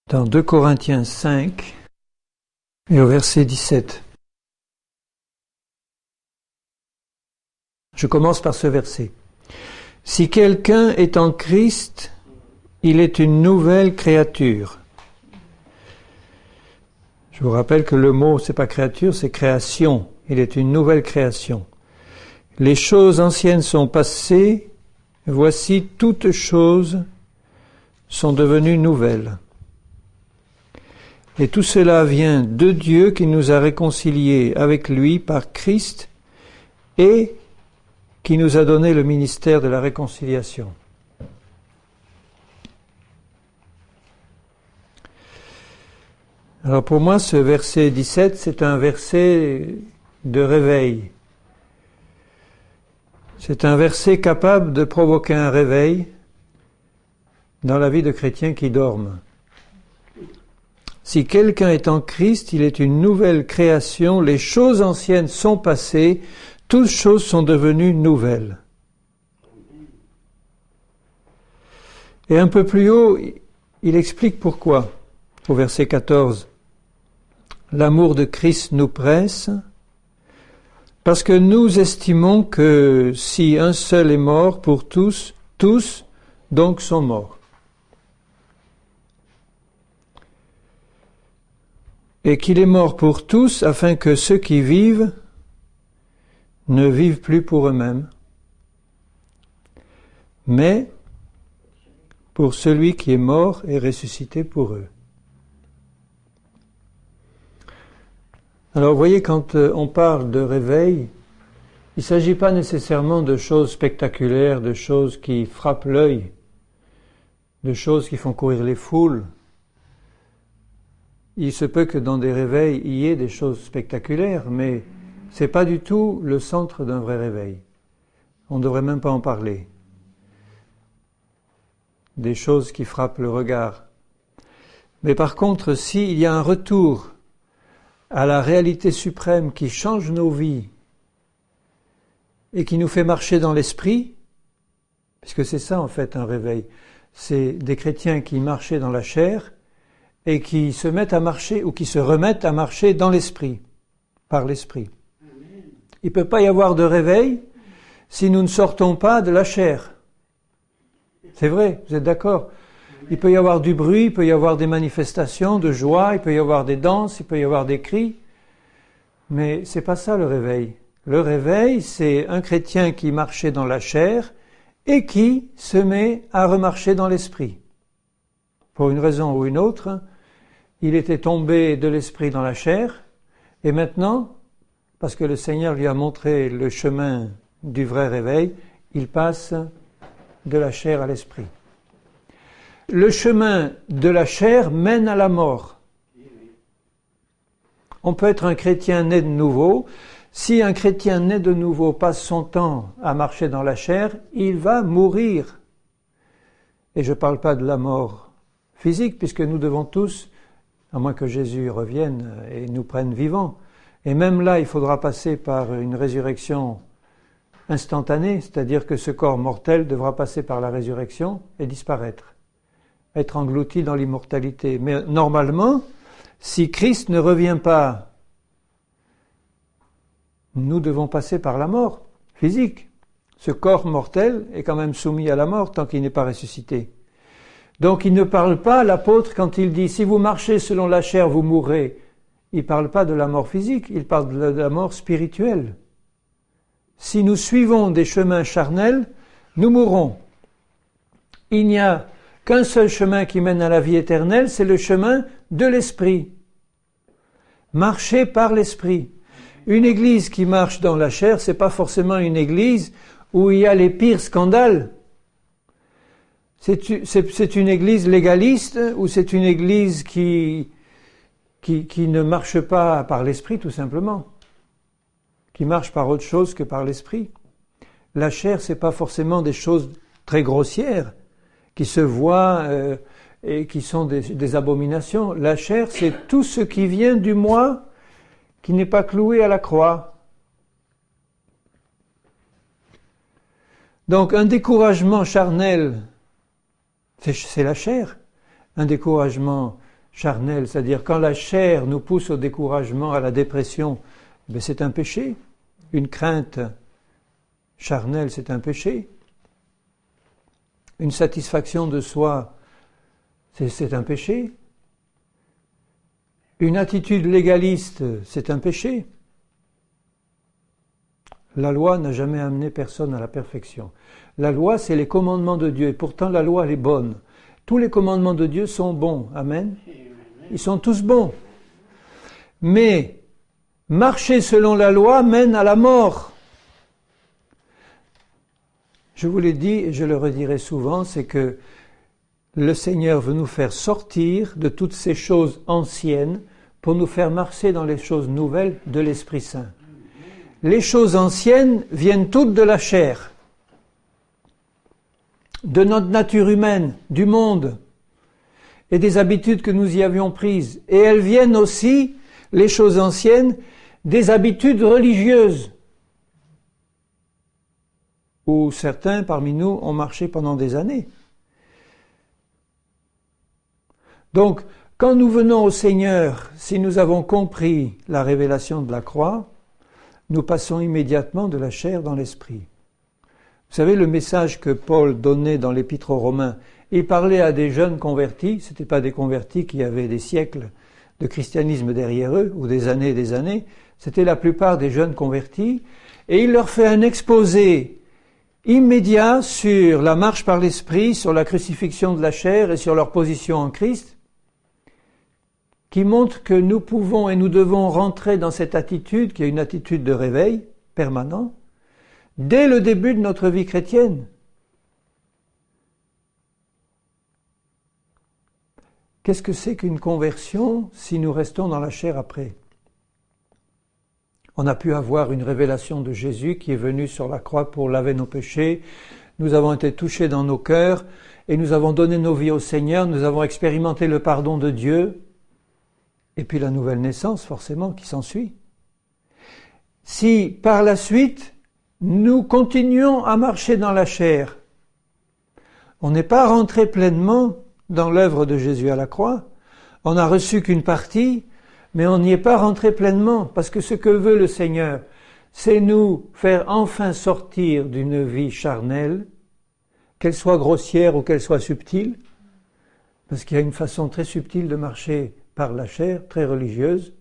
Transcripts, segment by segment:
dans 2 Corinthiens 5 et au verset 17. Je commence par ce verset. Si quelqu'un est en Christ, il est une nouvelle créature. Je vous rappelle que le mot, c'est pas créature, c'est création. Il est une nouvelle création. Les choses anciennes sont passées, voici toutes choses sont devenues nouvelles. Et tout cela vient de Dieu qui nous a réconciliés avec lui par Christ et qui nous a donné le ministère de la réconciliation. Alors pour moi, ce verset 17, c'est un verset de réveil. C'est un verset capable de provoquer un réveil dans la vie de chrétiens qui dorment. Si quelqu'un est en Christ, il est une nouvelle création, les choses anciennes sont passées, toutes choses sont devenues nouvelles. Et un peu plus haut, il explique pourquoi. Au verset 14, l'amour de Christ nous presse, parce que nous estimons que si un seul est mort pour tous, tous donc sont morts. Et qu'il est mort pour tous, afin que ceux qui vivent ne vivent plus pour eux-mêmes, mais pour celui qui est mort et ressuscité pour eux. Alors vous voyez, quand on parle de réveil, il ne s'agit pas nécessairement de choses spectaculaires, de choses qui frappent l'œil, de choses qui font courir les foules. Il se peut que dans des réveils, il y ait des choses spectaculaires, mais ce n'est pas du tout le centre d'un vrai réveil. On ne devrait même pas en parler. Des choses qui frappent le regard. Mais par contre, s'il y a un retour à la réalité suprême qui change nos vies et qui nous fait marcher dans l'esprit, puisque c'est ça en fait un réveil, c'est des chrétiens qui marchaient dans la chair et qui se mettent à marcher ou qui se remettent à marcher dans l'esprit, par l'esprit. Il ne peut pas y avoir de réveil si nous ne sortons pas de la chair. C'est vrai, vous êtes d'accord? Il peut y avoir du bruit, il peut y avoir des manifestations de joie, il peut y avoir des danses, il peut y avoir des cris, mais c'est pas ça le réveil. Le réveil, c'est un chrétien qui marchait dans la chair et qui se met à remarcher dans l'esprit. Pour une raison ou une autre, il était tombé de l'esprit dans la chair, et maintenant, parce que le Seigneur lui a montré le chemin du vrai réveil, il passe de la chair à l'esprit. Le chemin de la chair mène à la mort. On peut être un chrétien né de nouveau. Si un chrétien né de nouveau passe son temps à marcher dans la chair, il va mourir. Et je ne parle pas de la mort physique, puisque nous devons tous, à moins que Jésus revienne et nous prenne vivants, et même là, il faudra passer par une résurrection instantanée, c'est-à-dire que ce corps mortel devra passer par la résurrection et disparaître, être englouti dans l'immortalité. Mais normalement, si Christ ne revient pas, nous devons passer par la mort physique. Ce corps mortel est quand même soumis à la mort tant qu'il n'est pas ressuscité. Donc il ne parle pas, l'apôtre, quand il dit « si vous marchez selon la chair, vous mourrez », il ne parle pas de la mort physique, il parle de la mort spirituelle. Si nous suivons des chemins charnels, nous mourrons. Il n'y a qu'un seul chemin qui mène à la vie éternelle, c'est le chemin de l'esprit. Marcher par l'esprit. Une église qui marche dans la chair, c'est pas forcément une église où il y a les pires scandales. C'est une église légaliste ou c'est une église qui ne marche pas par l'esprit tout simplement, qui marche par autre chose que par l'esprit. La chair, c'est pas forcément des choses très grossières qui se voient et qui sont des abominations. La chair, c'est tout ce qui vient du moi qui n'est pas cloué à la croix. Donc un découragement charnel, c'est la chair. Un découragement charnel, c'est-à-dire quand la chair nous pousse au découragement, à la dépression, ben c'est un péché. Une crainte charnelle, c'est un péché. Une satisfaction de soi, c'est un péché. Une attitude légaliste, c'est un péché. La loi n'a jamais amené personne à la perfection. La loi, c'est les commandements de Dieu. Et pourtant, la loi, elle est bonne. Tous les commandements de Dieu sont bons. Amen. Ils sont tous bons. Mais marcher selon la loi mène à la mort. Je vous l'ai dit et je le redirai souvent, c'est que le Seigneur veut nous faire sortir de toutes ces choses anciennes pour nous faire marcher dans les choses nouvelles de l'Esprit Saint. Les choses anciennes viennent toutes de la chair, de notre nature humaine, du monde et des habitudes que nous y avions prises. Et elles viennent aussi, les choses anciennes, des habitudes religieuses, où certains parmi nous ont marché pendant des années. Donc, quand nous venons au Seigneur, si nous avons compris la révélation de la croix, nous passons immédiatement de la chair dans l'esprit. Vous savez, le message que Paul donnait dans l'Épître aux Romains, il parlait à des jeunes convertis, ce n'étaient pas des convertis qui avaient des siècles de christianisme derrière eux, ou des années, c'était la plupart des jeunes convertis, et il leur fait un exposé immédiat sur la marche par l'esprit, sur la crucifixion de la chair et sur leur position en Christ, qui montre que nous pouvons et nous devons rentrer dans cette attitude, qui est une attitude de réveil permanent, dès le début de notre vie chrétienne. Qu'est-ce que c'est qu'une conversion si nous restons dans la chair après ? On a pu avoir une révélation de Jésus qui est venu sur la croix pour laver nos péchés. Nous avons été touchés dans nos cœurs et nous avons donné nos vies au Seigneur. Nous avons expérimenté le pardon de Dieu. Et puis la nouvelle naissance, forcément, qui s'ensuit. Si, par la suite, nous continuons à marcher dans la chair, on n'est pas rentré pleinement dans l'œuvre de Jésus à la croix. On n'a reçu qu'une partie, mais on n'y est pas rentré pleinement, parce que ce que veut le Seigneur, c'est nous faire enfin sortir d'une vie charnelle, qu'elle soit grossière ou qu'elle soit subtile, parce qu'il y a une façon très subtile de marcher par la chair, très religieuse,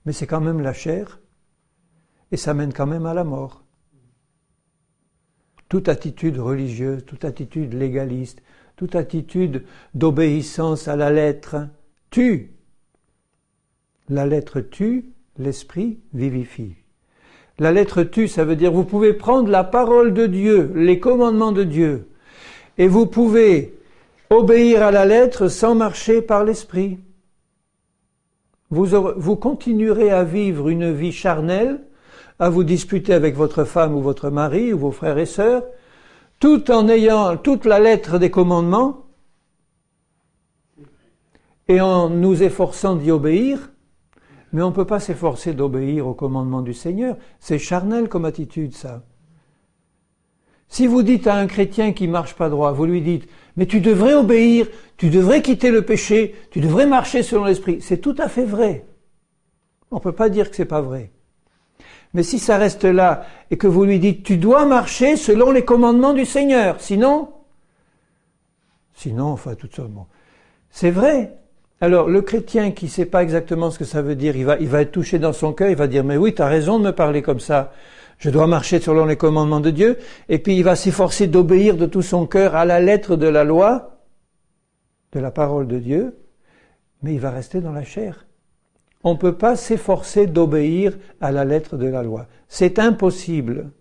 mais c'est quand même la chair, et ça mène quand même à la mort. Toute attitude religieuse, toute attitude légaliste, toute attitude d'obéissance à la lettre tue. La lettre tue, l'esprit vivifie. La lettre tue, ça veut dire vous pouvez prendre la parole de Dieu, les commandements de Dieu, et vous pouvez obéir à la lettre sans marcher par l'esprit. Vous continuerez à vivre une vie charnelle, à vous disputer avec votre femme ou votre mari ou vos frères et sœurs, tout en ayant toute la lettre des commandements et en nous efforçant d'y obéir, mais on ne peut pas s'efforcer d'obéir aux commandements du Seigneur. C'est charnel comme attitude, ça. Si vous dites à un chrétien qui marche pas droit, vous lui dites « mais tu devrais obéir, tu devrais quitter le péché, tu devrais marcher selon l'esprit », c'est tout à fait vrai. On ne peut pas dire que c'est pas vrai. Mais si ça reste là et que vous lui dites « tu dois marcher selon les commandements du Seigneur, sinon, enfin tout ça, bon. » C'est vrai. Alors le chrétien qui ne sait pas exactement ce que ça veut dire, il va être touché dans son cœur, il va dire « mais oui, tu as raison de me parler comme ça. Je dois marcher selon les commandements de Dieu. » Et puis il va s'efforcer d'obéir de tout son cœur à la lettre de la loi, de la parole de Dieu, mais il va rester dans la chair. On ne peut pas s'efforcer d'obéir à la lettre de la loi. C'est impossible.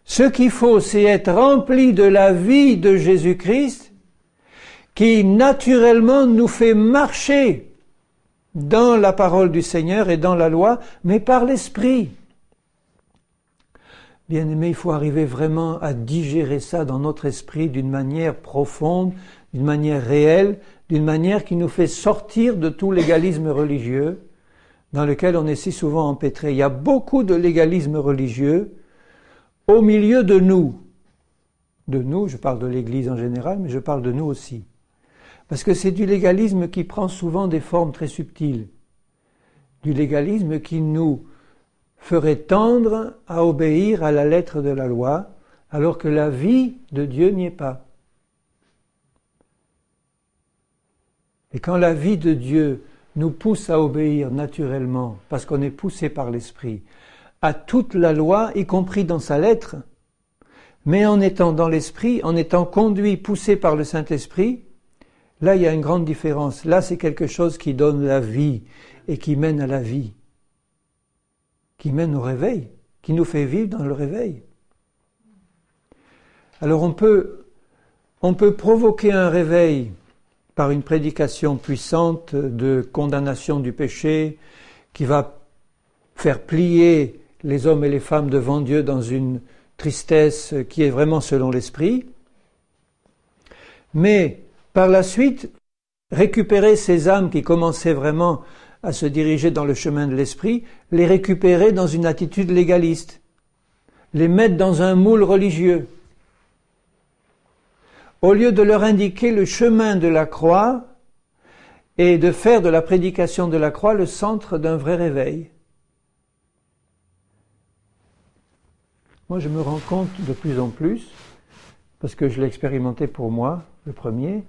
Ce qu'il faut, c'est être rempli de la vie de Jésus-Christ qui naturellement nous fait marcher dans la parole du Seigneur et dans la loi, mais par l'Esprit. Bien-aimé, il faut arriver vraiment à digérer ça dans notre esprit d'une manière profonde, d'une manière réelle, d'une manière qui nous fait sortir de tout légalisme religieux dans lequel on est si souvent empêtré. Il y a beaucoup de légalisme religieux au milieu de nous. De nous, je parle de l'Église en général, mais je parle de nous aussi. Parce que c'est du légalisme qui prend souvent des formes très subtiles. Du légalisme qui nous ferait tendre à obéir à la lettre de la loi, alors que la vie de Dieu n'y est pas. Et quand la vie de Dieu nous pousse à obéir naturellement, parce qu'on est poussé par l'Esprit, à toute la loi, y compris dans sa lettre, mais en étant dans l'Esprit, en étant conduit, poussé par le Saint-Esprit, là il y a une grande différence. Là c'est quelque chose qui donne la vie et qui mène à la vie, qui mène au réveil, qui nous fait vivre dans le réveil. Alors on peut provoquer un réveil par une prédication puissante de condamnation du péché qui va faire plier les hommes et les femmes devant Dieu dans une tristesse qui est vraiment selon l'esprit. Mais par la suite, récupérer ces âmes qui commençaient vraiment à se diriger dans le chemin de l'esprit, les récupérer dans une attitude légaliste, les mettre dans un moule religieux. Au lieu de leur indiquer le chemin de la croix et de faire de la prédication de la croix le centre d'un vrai réveil. Moi, je me rends compte de plus en plus, parce que je l'ai expérimenté pour moi, le premier,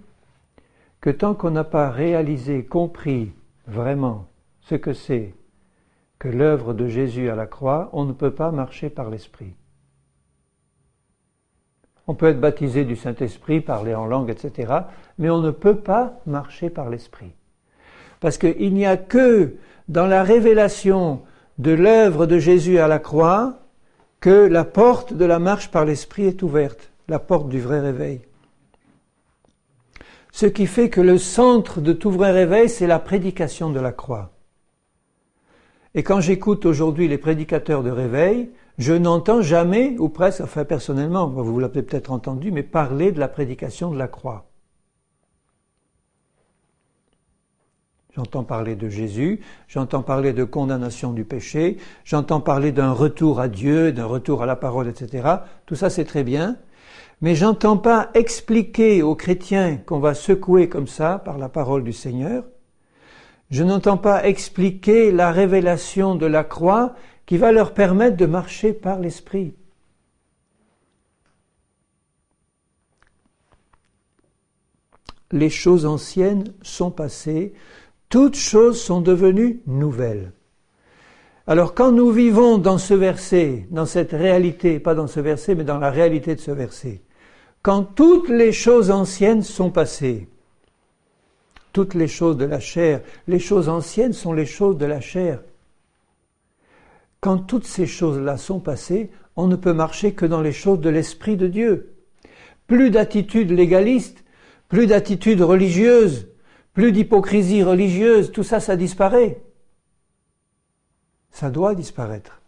que tant qu'on n'a pas réalisé, compris vraiment ce que c'est que l'œuvre de Jésus à la croix, on ne peut pas marcher par l'Esprit. On peut être baptisé du Saint-Esprit, parler en langue, etc., mais on ne peut pas marcher par l'Esprit. Parce qu'il n'y a que dans la révélation de l'œuvre de Jésus à la croix que la porte de la marche par l'Esprit est ouverte, la porte du vrai réveil. Ce qui fait que le centre de tout vrai réveil, c'est la prédication de la croix. Et quand j'écoute aujourd'hui les prédicateurs de réveil, je n'entends jamais, ou presque, enfin personnellement, vous l'avez peut-être entendu, mais parler de la prédication de la croix. J'entends parler de Jésus, j'entends parler de condamnation du péché, j'entends parler d'un retour à Dieu, d'un retour à la parole, etc. Tout ça c'est très bien, mais j'entends pas expliquer aux chrétiens qu'on va secouer comme ça par la parole du Seigneur. Je n'entends pas expliquer la révélation de la croix qui va leur permettre de marcher par l'Esprit. Les choses anciennes sont passées, toutes choses sont devenues nouvelles. Alors quand nous vivons dans ce verset, dans cette réalité, pas dans ce verset, mais dans la réalité de ce verset, quand toutes les choses anciennes sont passées, toutes les choses de la chair, les choses anciennes sont les choses de la chair. Quand toutes ces choses-là sont passées, on ne peut marcher que dans les choses de l'Esprit de Dieu. Plus d'attitude légaliste, plus d'attitude religieuse, plus d'hypocrisie religieuse, tout ça, ça disparaît. Ça doit disparaître.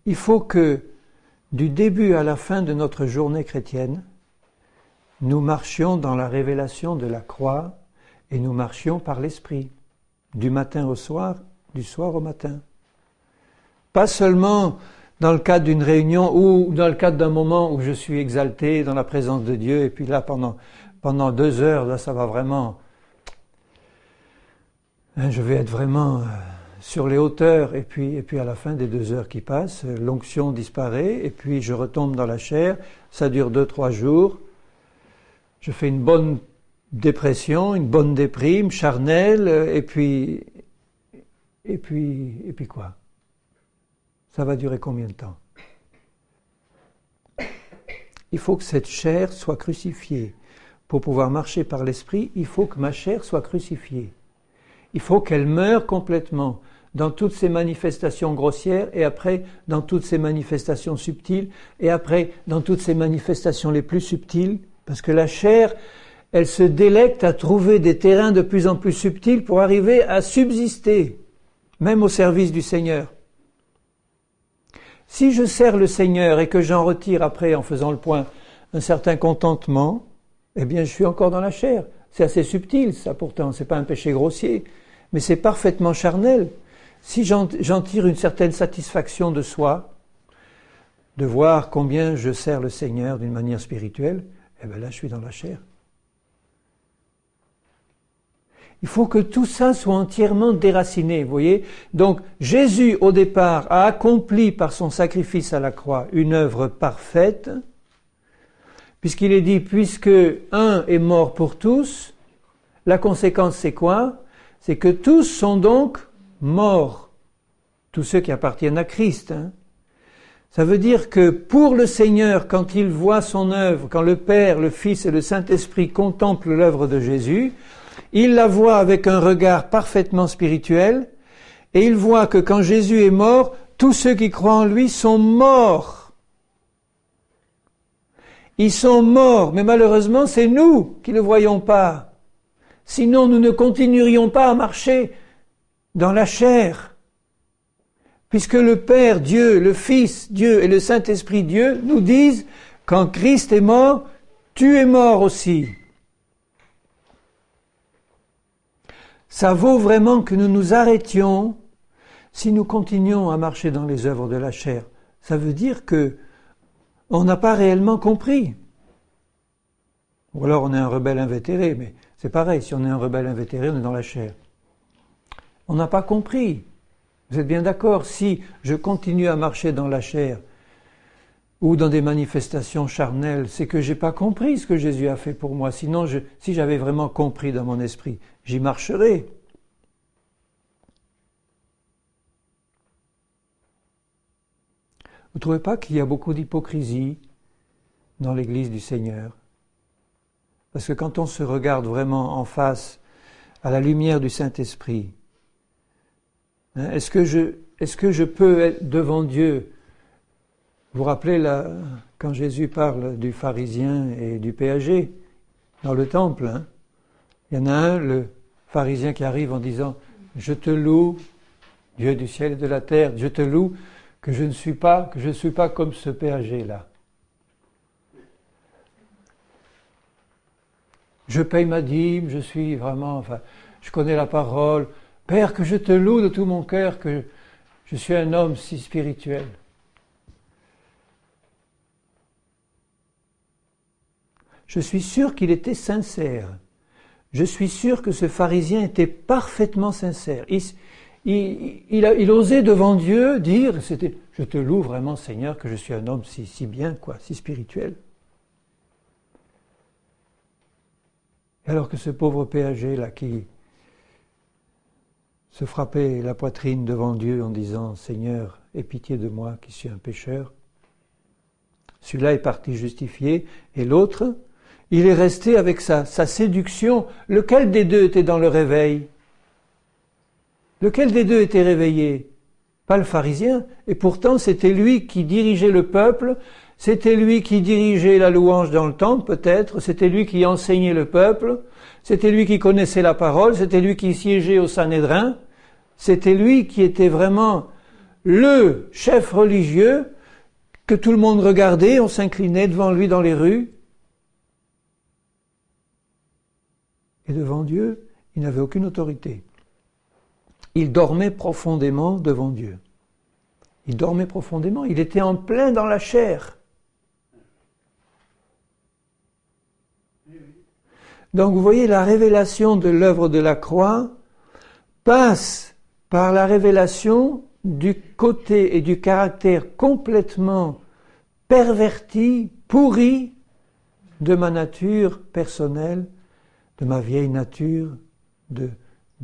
Il faut que, du début à la fin de notre journée chrétienne, nous marchions dans la révélation de la croix et nous marchions par l'Esprit, du matin au soir, du soir au matin. Pas seulement dans le cadre d'une réunion ou dans le cadre d'un moment où je suis exalté dans la présence de Dieu et puis là pendant 2 heures, là ça va vraiment, je vais être vraiment sur les hauteurs et puis à la fin des 2 heures qui passent, l'onction disparaît et puis je retombe dans la chair, ça dure 2-3 jours, je fais une bonne dépression, une bonne déprime charnelle et puis quoi? Ça va durer combien de temps? Il faut que cette chair soit crucifiée. Pour pouvoir marcher par l'Esprit, il faut que ma chair soit crucifiée. Il faut qu'elle meure complètement dans toutes ces manifestations grossières et après dans toutes ces manifestations subtiles et après dans toutes ces manifestations les plus subtiles, parce que la chair, elle se délecte à trouver des terrains de plus en plus subtils pour arriver à subsister, même au service du Seigneur. Si je sers le Seigneur et que j'en retire après, en faisant le point, un certain contentement, eh bien je suis encore dans la chair. C'est assez subtil, ça pourtant, c'est pas un péché grossier, mais c'est parfaitement charnel. Si j'en tire une certaine satisfaction de soi, de voir combien je sers le Seigneur d'une manière spirituelle, eh bien là je suis dans la chair. Il faut que tout ça soit entièrement déraciné, vous voyez. Donc Jésus, au départ, a accompli par son sacrifice à la croix une œuvre parfaite, puisqu'il est dit, puisque un est mort pour tous, la conséquence c'est quoi? C'est que tous sont donc morts, tous ceux qui appartiennent à Christ. Ça veut dire que pour le Seigneur, quand il voit son œuvre, quand le Père, le Fils et le Saint-Esprit contemplent l'œuvre de Jésus, il la voit avec un regard parfaitement spirituel, et il voit que quand Jésus est mort, tous ceux qui croient en lui sont morts. Ils sont morts, mais malheureusement c'est nous qui ne le voyons pas. Sinon nous ne continuerions pas à marcher dans la chair. Puisque le Père Dieu, le Fils Dieu et le Saint-Esprit Dieu nous disent, quand Christ est mort, tu es mort aussi. Ça vaut vraiment que nous nous arrêtions si nous continuons à marcher dans les œuvres de la chair. Ça veut dire que on n'a pas réellement compris. Ou alors on est un rebelle invétéré, mais c'est pareil, si on est un rebelle invétéré, on est dans la chair. On n'a pas compris. Vous êtes bien d'accord? Si je continue à marcher dans la chair ou dans des manifestations charnelles, c'est que j'ai pas compris ce que Jésus a fait pour moi. Sinon, si j'avais vraiment compris dans mon esprit, j'y marcherais. Vous ne trouvez pas qu'il y a beaucoup d'hypocrisie dans l'Église du Seigneur? Parce que quand on se regarde vraiment en face, à la lumière du Saint-Esprit, est-ce que je peux être devant Dieu? Vous vous rappelez là, quand Jésus parle du pharisien et du péager dans le temple, il y en a un, le pharisien qui arrive en disant « Je te loue, Dieu du ciel et de la terre, je te loue que je ne suis pas comme ce péager-là. Je paye ma dîme, je suis vraiment, je connais la parole. Père, que je te loue de tout mon cœur, que je suis un homme si spirituel. » Je suis sûr qu'il était sincère. Je suis sûr que ce pharisien était parfaitement sincère. Il osait devant Dieu dire, je te loue vraiment Seigneur que je suis un homme si bien, si spirituel. Et alors que ce pauvre péager là qui se frappait la poitrine devant Dieu en disant Seigneur, aie pitié de moi qui suis un pécheur. Celui-là est parti justifié et l'autre, il est resté avec sa séduction. Lequel des deux était dans le réveil? Lequel des deux était réveillé? Pas le pharisien. Et pourtant, c'était lui qui dirigeait le peuple, c'était lui qui dirigeait la louange dans le temple, peut-être, c'était lui qui enseignait le peuple, c'était lui qui connaissait la parole, c'était lui qui siégeait au Sanhédrin, c'était lui qui était vraiment le chef religieux que tout le monde regardait, on s'inclinait devant lui dans les rues. Et devant Dieu, il n'avait aucune autorité. Il dormait profondément devant Dieu. Il dormait profondément, il était en plein dans la chair. Donc vous voyez, la révélation de l'œuvre de la croix passe par la révélation du côté et du caractère complètement perverti, pourri de ma nature personnelle, de ma vieille nature, de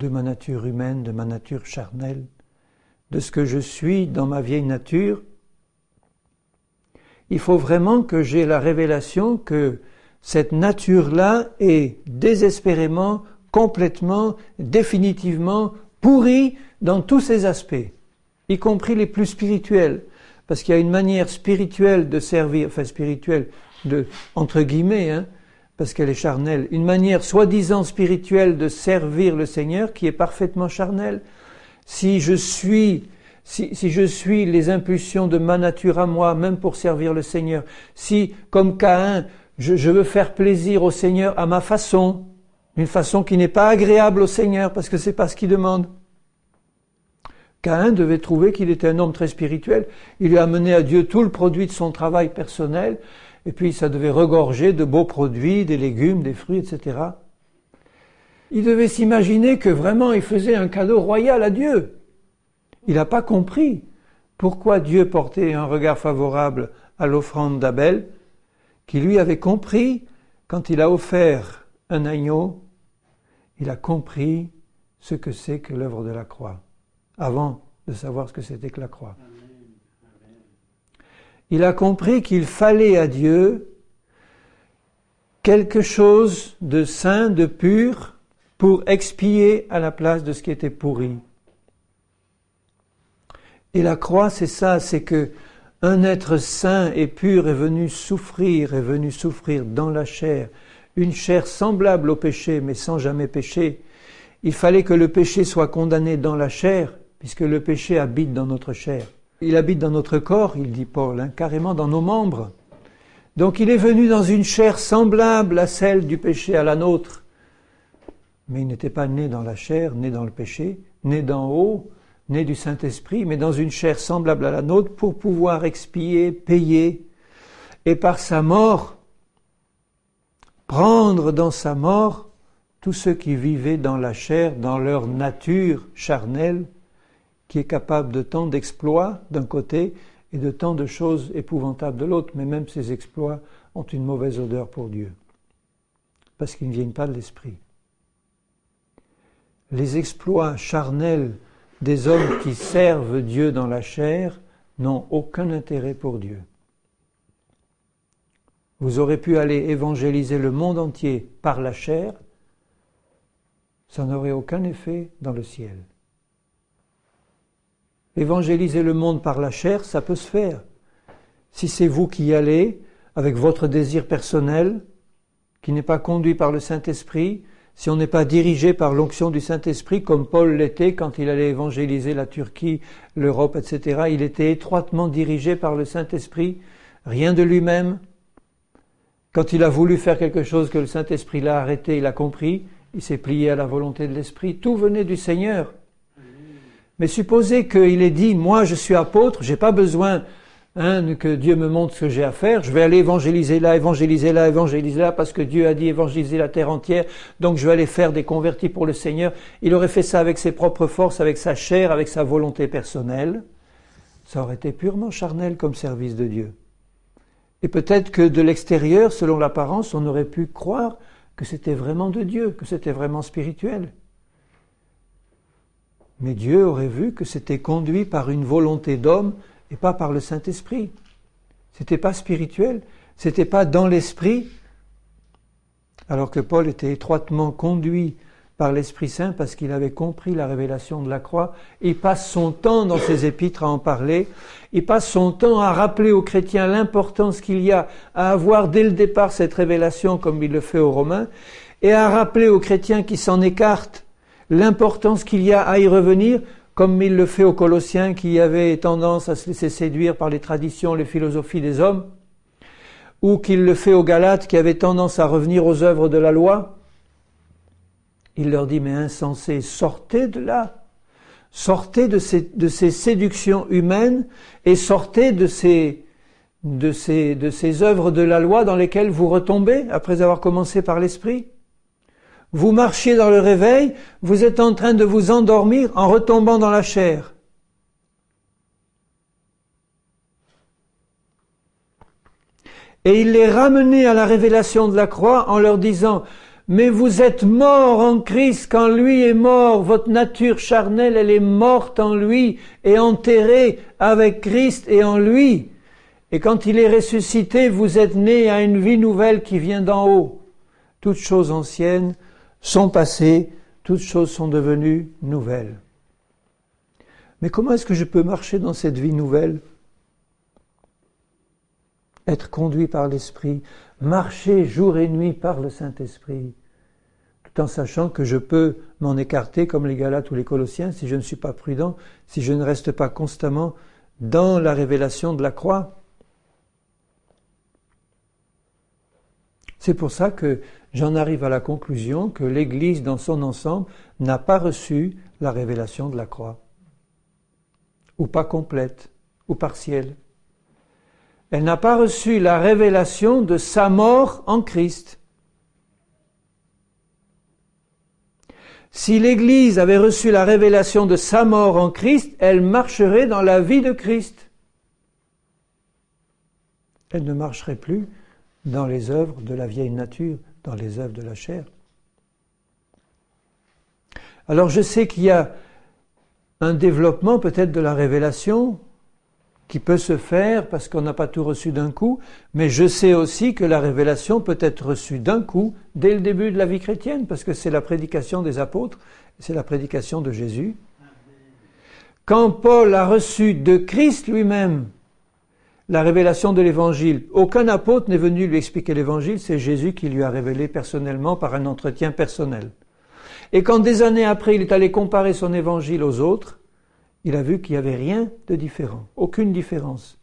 ma nature humaine, de ma nature charnelle, de ce que je suis dans ma vieille nature. Il faut vraiment que j'ai la révélation que cette nature-là est désespérément, complètement, définitivement pourrie dans tous ses aspects, y compris les plus spirituels. Parce qu'il y a une manière spirituelle de servir, spirituelle, entre guillemets, parce qu'elle est charnelle, une manière soi-disant spirituelle de servir le Seigneur qui est parfaitement charnelle. Si je suis les impulsions de ma nature à moi, même pour servir le Seigneur, si, comme Caïn, je veux faire plaisir au Seigneur à ma façon, une façon qui n'est pas agréable au Seigneur, parce que c'est pas ce qu'il demande. Caïn devait trouver qu'il était un homme très spirituel. Il lui a amené à Dieu tout le produit de son travail personnel, et puis ça devait regorger de beaux produits, des légumes, des fruits, etc. Il devait s'imaginer que vraiment il faisait un cadeau royal à Dieu. Il n'a pas compris pourquoi Dieu portait un regard favorable à l'offrande d'Abel, qui lui avait compris, quand il a offert un agneau, il a compris ce que c'est que l'œuvre de la croix, avant de savoir ce que c'était que la croix. Il a compris qu'il fallait à Dieu quelque chose de saint, de pur, pour expier à la place de ce qui était pourri. Et la croix, c'est ça, c'est que un être saint et pur est venu souffrir dans la chair, une chair semblable au péché, mais sans jamais pécher. Il fallait que le péché soit condamné dans la chair, puisque le péché habite dans notre chair. Il habite dans notre corps, il dit Paul, carrément dans nos membres. Donc il est venu dans une chair semblable à celle du péché, à la nôtre. Mais il n'était pas né dans la chair, né dans le péché, né d'en haut, né du Saint-Esprit, mais dans une chair semblable à la nôtre pour pouvoir expier, payer, et par sa mort, prendre dans sa mort tous ceux qui vivaient dans la chair, dans leur nature charnelle, qui est capable de tant d'exploits d'un côté et de tant de choses épouvantables de l'autre, mais même ces exploits ont une mauvaise odeur pour Dieu, parce qu'ils ne viennent pas de l'esprit. Les exploits charnels des hommes qui servent Dieu dans la chair n'ont aucun intérêt pour Dieu. Vous aurez pu aller évangéliser le monde entier par la chair, ça n'aurait aucun effet dans le ciel. Évangéliser le monde par la chair, ça peut se faire. Si c'est vous qui y allez, avec votre désir personnel, qui n'est pas conduit par le Saint-Esprit, si on n'est pas dirigé par l'onction du Saint-Esprit, comme Paul l'était quand il allait évangéliser la Turquie, l'Europe, etc., il était étroitement dirigé par le Saint-Esprit, rien de lui-même. Quand il a voulu faire quelque chose que le Saint-Esprit l'a arrêté, il a compris, il s'est plié à la volonté de l'Esprit, tout venait du Seigneur. Mais supposez qu'il ait dit, moi je suis apôtre, j'ai pas besoin que Dieu me montre ce que j'ai à faire, je vais aller évangéliser là, parce que Dieu a dit évangéliser la terre entière, donc je vais aller faire des convertis pour le Seigneur. Il aurait fait ça avec ses propres forces, avec sa chair, avec sa volonté personnelle. Ça aurait été purement charnel comme service de Dieu. Et peut-être que de l'extérieur, selon l'apparence, on aurait pu croire que c'était vraiment de Dieu, que c'était vraiment spirituel. Mais Dieu aurait vu que c'était conduit par une volonté d'homme et pas par le Saint-Esprit. C'était pas spirituel, c'était pas dans l'Esprit, alors que Paul était étroitement conduit par l'Esprit Saint parce qu'il avait compris la révélation de la croix. Il passe son temps dans ses épîtres à en parler, il passe son temps à rappeler aux chrétiens l'importance qu'il y a à avoir dès le départ cette révélation comme il le fait aux Romains, et à rappeler aux chrétiens qui s'en écartent l'importance qu'il y a à y revenir, comme il le fait aux Colossiens qui avaient tendance à se laisser séduire par les traditions, les philosophies des hommes, ou qu'il le fait aux Galates qui avaient tendance à revenir aux œuvres de la loi. Il leur dit, mais insensés, sortez de là, sortez de ces séductions humaines et sortez de ces œuvres de la loi dans lesquelles vous retombez après avoir commencé par l'esprit. Vous marchiez dans le réveil, vous êtes en train de vous endormir en retombant dans la chair. Et il les ramenait à la révélation de la croix en leur disant, mais vous êtes morts en Christ quand lui est mort, votre nature charnelle, elle est morte en lui et enterrée avec Christ et en lui. Et quand il est ressuscité, vous êtes nés à une vie nouvelle qui vient d'en haut. Toutes choses anciennes sont passées, toutes choses sont devenues nouvelles. Mais comment est-ce que je peux marcher dans cette vie nouvelle ? Être conduit par l'Esprit, marcher jour et nuit par le Saint-Esprit, tout en sachant que je peux m'en écarter comme les Galates ou les Colossiens si je ne suis pas prudent, si je ne reste pas constamment dans la révélation de la croix. C'est pour ça que j'en arrive à la conclusion que l'Église dans son ensemble n'a pas reçu la révélation de la croix. ou pas complète, ou partielle. Elle n'a pas reçu la révélation de sa mort en Christ. Si l'Église avait reçu la révélation de sa mort en Christ, elle marcherait dans la vie de Christ. Elle ne marcherait plus dans les œuvres de la vieille nature, dans les œuvres de la chair. Alors je sais qu'il y a un développement peut-être de la révélation qui peut se faire parce qu'on n'a pas tout reçu d'un coup, mais je sais aussi que la révélation peut être reçue d'un coup dès le début de la vie chrétienne, parce que c'est la prédication des apôtres, c'est la prédication de Jésus. Quand Paul a reçu de Christ lui-même la révélation de l'Évangile, aucun apôtre n'est venu lui expliquer l'Évangile, c'est Jésus qui lui a révélé personnellement par un entretien personnel. Et quand des années après il est allé comparer son Évangile aux autres, il a vu qu'il n'y avait rien de différent, aucune différence.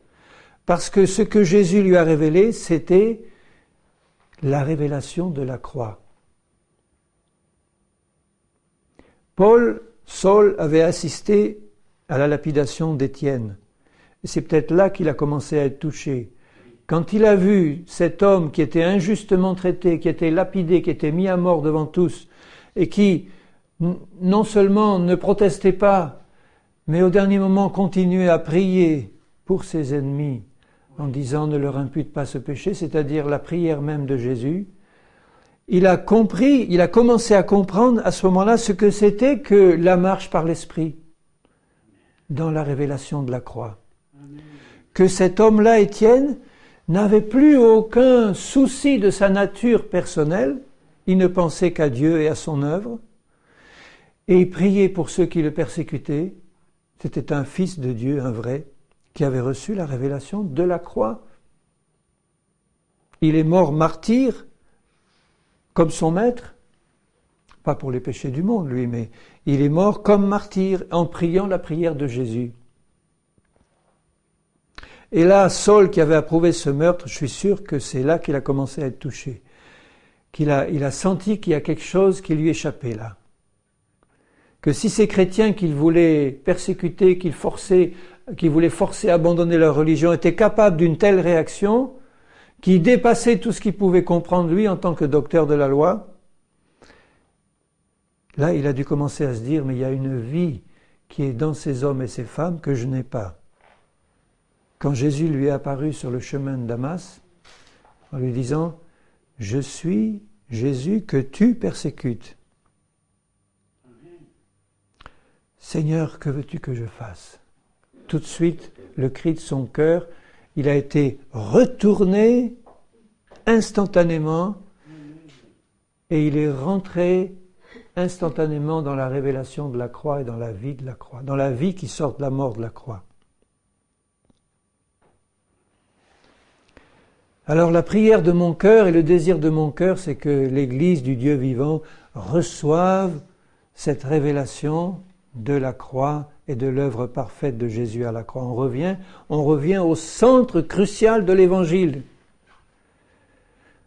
Parce que ce que Jésus lui a révélé, c'était la révélation de la croix. Saul avait assisté à la lapidation d'Étienne. Et c'est peut-être là qu'il a commencé à être touché. Quand il a vu cet homme qui était injustement traité, qui était lapidé, qui était mis à mort devant tous, et qui non seulement ne protestait pas, mais au dernier moment continuait à prier pour ses ennemis en disant ne leur impute pas ce péché, c'est-à-dire la prière même de Jésus, il a commencé à comprendre à ce moment-là ce que c'était que la marche par l'Esprit dans la révélation de la croix. Que cet homme-là, Étienne, n'avait plus aucun souci de sa nature personnelle, il ne pensait qu'à Dieu et à son œuvre, et il priait pour ceux qui le persécutaient. C'était un fils de Dieu, un vrai, qui avait reçu la révélation de la croix. Il est mort martyr, comme son maître, pas pour les péchés du monde, lui, mais il est mort comme martyr, en priant la prière de Jésus. Et là, Saul, qui avait approuvé ce meurtre, je suis sûr que c'est là qu'il a commencé à être touché. Il a senti qu'il y a quelque chose qui lui échappait là. Que si ces chrétiens qu'il voulait persécuter, qu'il voulait forcer à abandonner leur religion, étaient capables d'une telle réaction, qui dépassait tout ce qu'il pouvait comprendre lui en tant que docteur de la loi, là il a dû commencer à se dire, mais il y a une vie qui est dans ces hommes et ces femmes que je n'ai pas. Quand Jésus lui est apparu sur le chemin de Damas, en lui disant, je suis Jésus que tu persécutes. Seigneur, que veux-tu que je fasse? Tout de suite, le cri de son cœur, il a été retourné instantanément et il est rentré instantanément dans la révélation de la croix et dans la vie de la croix, dans la vie qui sort de la mort de la croix. Alors la prière de mon cœur et le désir de mon cœur, c'est que l'Église du Dieu vivant reçoive cette révélation de la croix et de l'œuvre parfaite de Jésus à la croix. On revient au centre crucial de l'Évangile.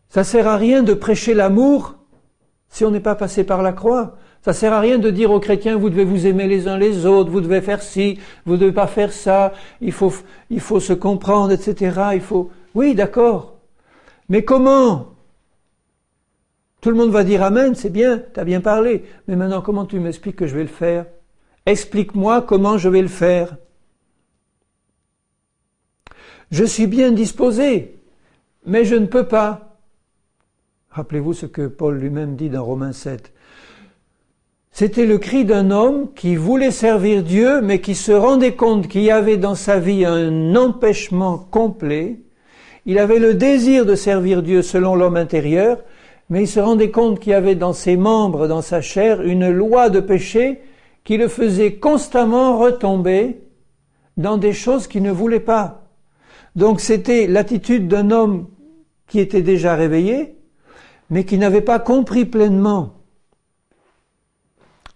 Ça ne sert à rien de prêcher l'amour si on n'est pas passé par la croix. Ça ne sert à rien de dire aux chrétiens, vous devez vous aimer les uns les autres, vous devez faire ci, vous ne devez pas faire ça, il faut se comprendre, etc. Oui, d'accord. Mais comment? Tout le monde va dire amen, c'est bien, tu as bien parlé. Mais maintenant, comment tu m'expliques que je vais le faire? Explique-moi comment je vais le faire. Je suis bien disposé, mais je ne peux pas. Rappelez-vous ce que Paul lui-même dit dans Romains 7. C'était le cri d'un homme qui voulait servir Dieu, mais qui se rendait compte qu'il y avait dans sa vie un empêchement complet. Il avait le désir de servir Dieu selon l'homme intérieur, mais il se rendait compte qu'il y avait dans ses membres, dans sa chair, une loi de péché qui le faisait constamment retomber dans des choses qu'il ne voulait pas. Donc c'était l'attitude d'un homme qui était déjà réveillé, mais qui n'avait pas compris pleinement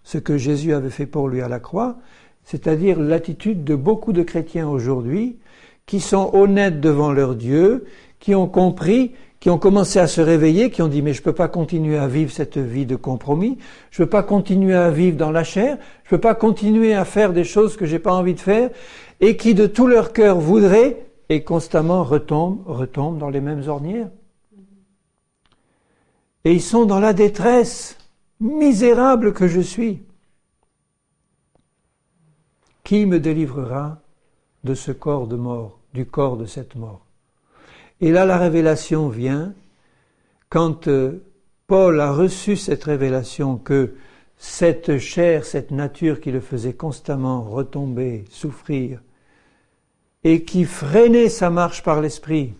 ce que Jésus avait fait pour lui à la croix, c'est-à-dire l'attitude de beaucoup de chrétiens aujourd'hui qui sont honnêtes devant leur Dieu, qui ont compris qui ont commencé à se réveiller, qui ont dit mais je peux pas continuer à vivre cette vie de compromis, je peux pas continuer à vivre dans la chair, je peux pas continuer à faire des choses que j'ai pas envie de faire, et qui de tout leur cœur voudraient et constamment retombent dans les mêmes ornières. Et ils sont dans la détresse, misérable que je suis. Qui me délivrera de ce corps de mort, du corps de cette mort? Et là, la révélation vient quand Paul a reçu cette révélation que cette chair, cette nature qui le faisait constamment retomber, souffrir, et qui freinait sa marche par l'esprit.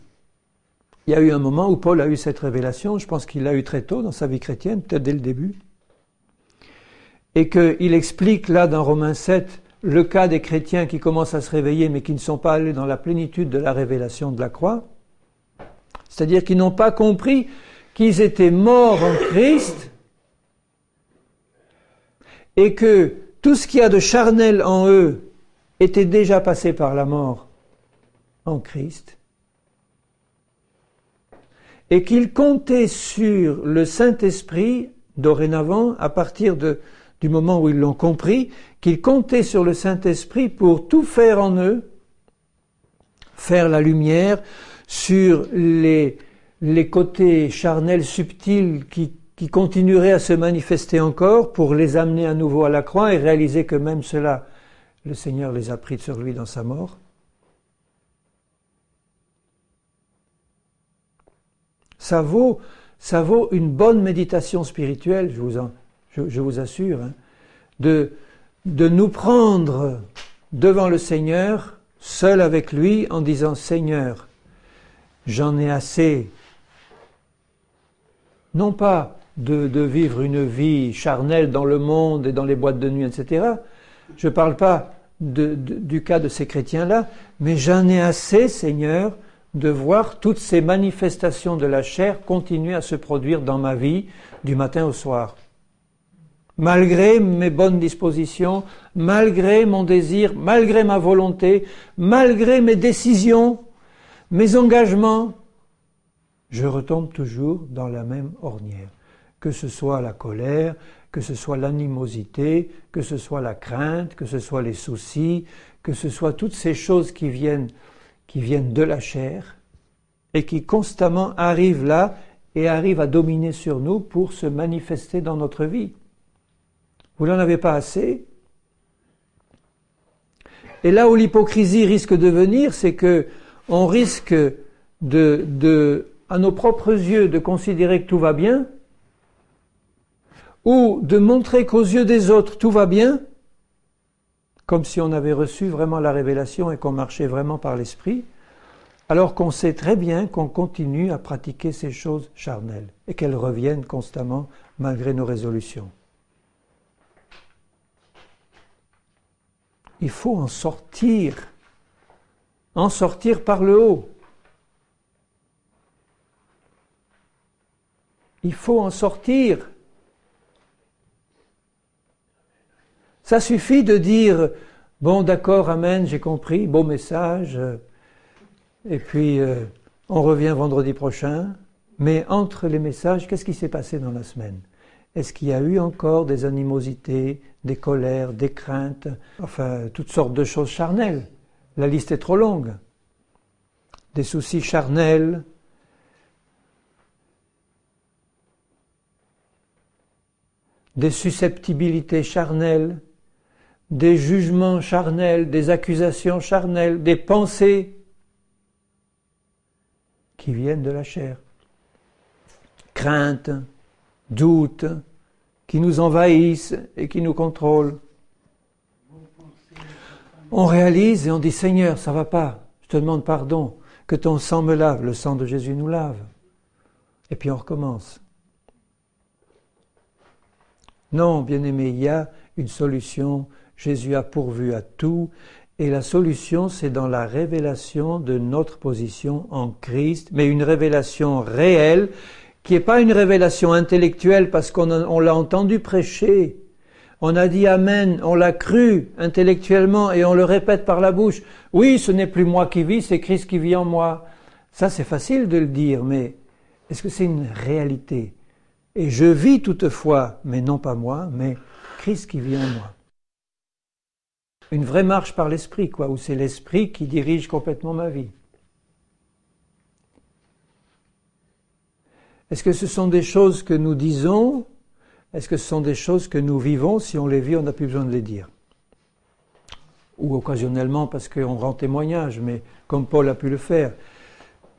Il y a eu un moment où Paul a eu cette révélation, je pense qu'il l'a eu très tôt dans sa vie chrétienne, peut-être dès le début, et qu'il explique là dans Romains 7 le cas des chrétiens qui commencent à se réveiller mais qui ne sont pas allés dans la plénitude de la révélation de la croix. C'est-à-dire qu'ils n'ont pas compris qu'ils étaient morts en Christ et que tout ce qu'il y a de charnel en eux était déjà passé par la mort en Christ et qu'ils comptaient sur le Saint-Esprit dorénavant, à partir du moment où ils l'ont compris, qu'ils comptaient sur le Saint-Esprit pour tout faire en eux, faire la lumière sur les côtés charnels subtils qui continueraient à se manifester encore pour les amener à nouveau à la croix et réaliser que même cela, le Seigneur les a pris sur lui dans sa mort. Ça vaut une bonne méditation spirituelle, je vous assure, hein, de nous prendre devant le Seigneur, seul avec lui, en disant « Seigneur, j'en ai assez ». Non pas de vivre une vie charnelle dans le monde et dans les boîtes de nuit, etc. Je ne parle pas du cas de ces chrétiens-là, mais j'en ai assez, Seigneur, de voir toutes ces manifestations de la chair continuer à se produire dans ma vie du matin au soir. Malgré mes bonnes dispositions, malgré mon désir, malgré ma volonté, malgré mes décisions, mes engagements, je retombe toujours dans la même ornière. Que ce soit la colère, que ce soit l'animosité, que ce soit la crainte, que ce soit les soucis, que ce soit toutes ces choses qui viennent de la chair et qui constamment arrivent là et arrivent à dominer sur nous pour se manifester dans notre vie. Vous n'en avez pas assez. Et là où l'hypocrisie risque de venir, c'est que on risque à nos propres yeux, de considérer que tout va bien, ou de montrer qu'aux yeux des autres tout va bien, comme si on avait reçu vraiment la révélation et qu'on marchait vraiment par l'esprit, alors qu'on sait très bien qu'on continue à pratiquer ces choses charnelles et qu'elles reviennent constamment malgré nos résolutions. Il faut en sortir par le haut. Il faut en sortir. Ça suffit de dire « Bon, d'accord, amen, j'ai compris, beau message, et puis on revient vendredi prochain. » Mais entre les messages, qu'est-ce qui s'est passé dans la semaine? Est-ce qu'il y a eu encore des animosités, des colères, des craintes, enfin toutes sortes de choses charnelles? La liste est trop longue. Des soucis charnels, des susceptibilités charnelles, des jugements charnels, des accusations charnelles, des pensées qui viennent de la chair. Craintes, doutes, qui nous envahissent et qui nous contrôlent. On réalise et on dit « Seigneur, ça va pas, je te demande pardon, que ton sang me lave, le sang de Jésus nous lave. » Et puis on recommence. Non, bien-aimé, il y a une solution. Jésus a pourvu à tout. Et la solution, c'est dans la révélation de notre position en Christ, mais une révélation réelle, qui n'est pas une révélation intellectuelle parce qu'on l'a entendu prêcher. On a dit Amen, on l'a cru intellectuellement et on le répète par la bouche. Oui, ce n'est plus moi qui vis, c'est Christ qui vit en moi. Ça, c'est facile de le dire, mais Est-ce que c'est une réalité? Et je vis toutefois, mais non pas moi, mais Christ qui vit en moi. Une vraie marche par l'esprit, où c'est l'esprit qui dirige complètement ma vie. Est-ce que ce sont des choses que nous disons? Est-ce que ce sont des choses que nous vivons? Si on les vit, on n'a plus besoin de les dire. Ou occasionnellement parce qu'on rend témoignage, mais comme Paul a pu le faire.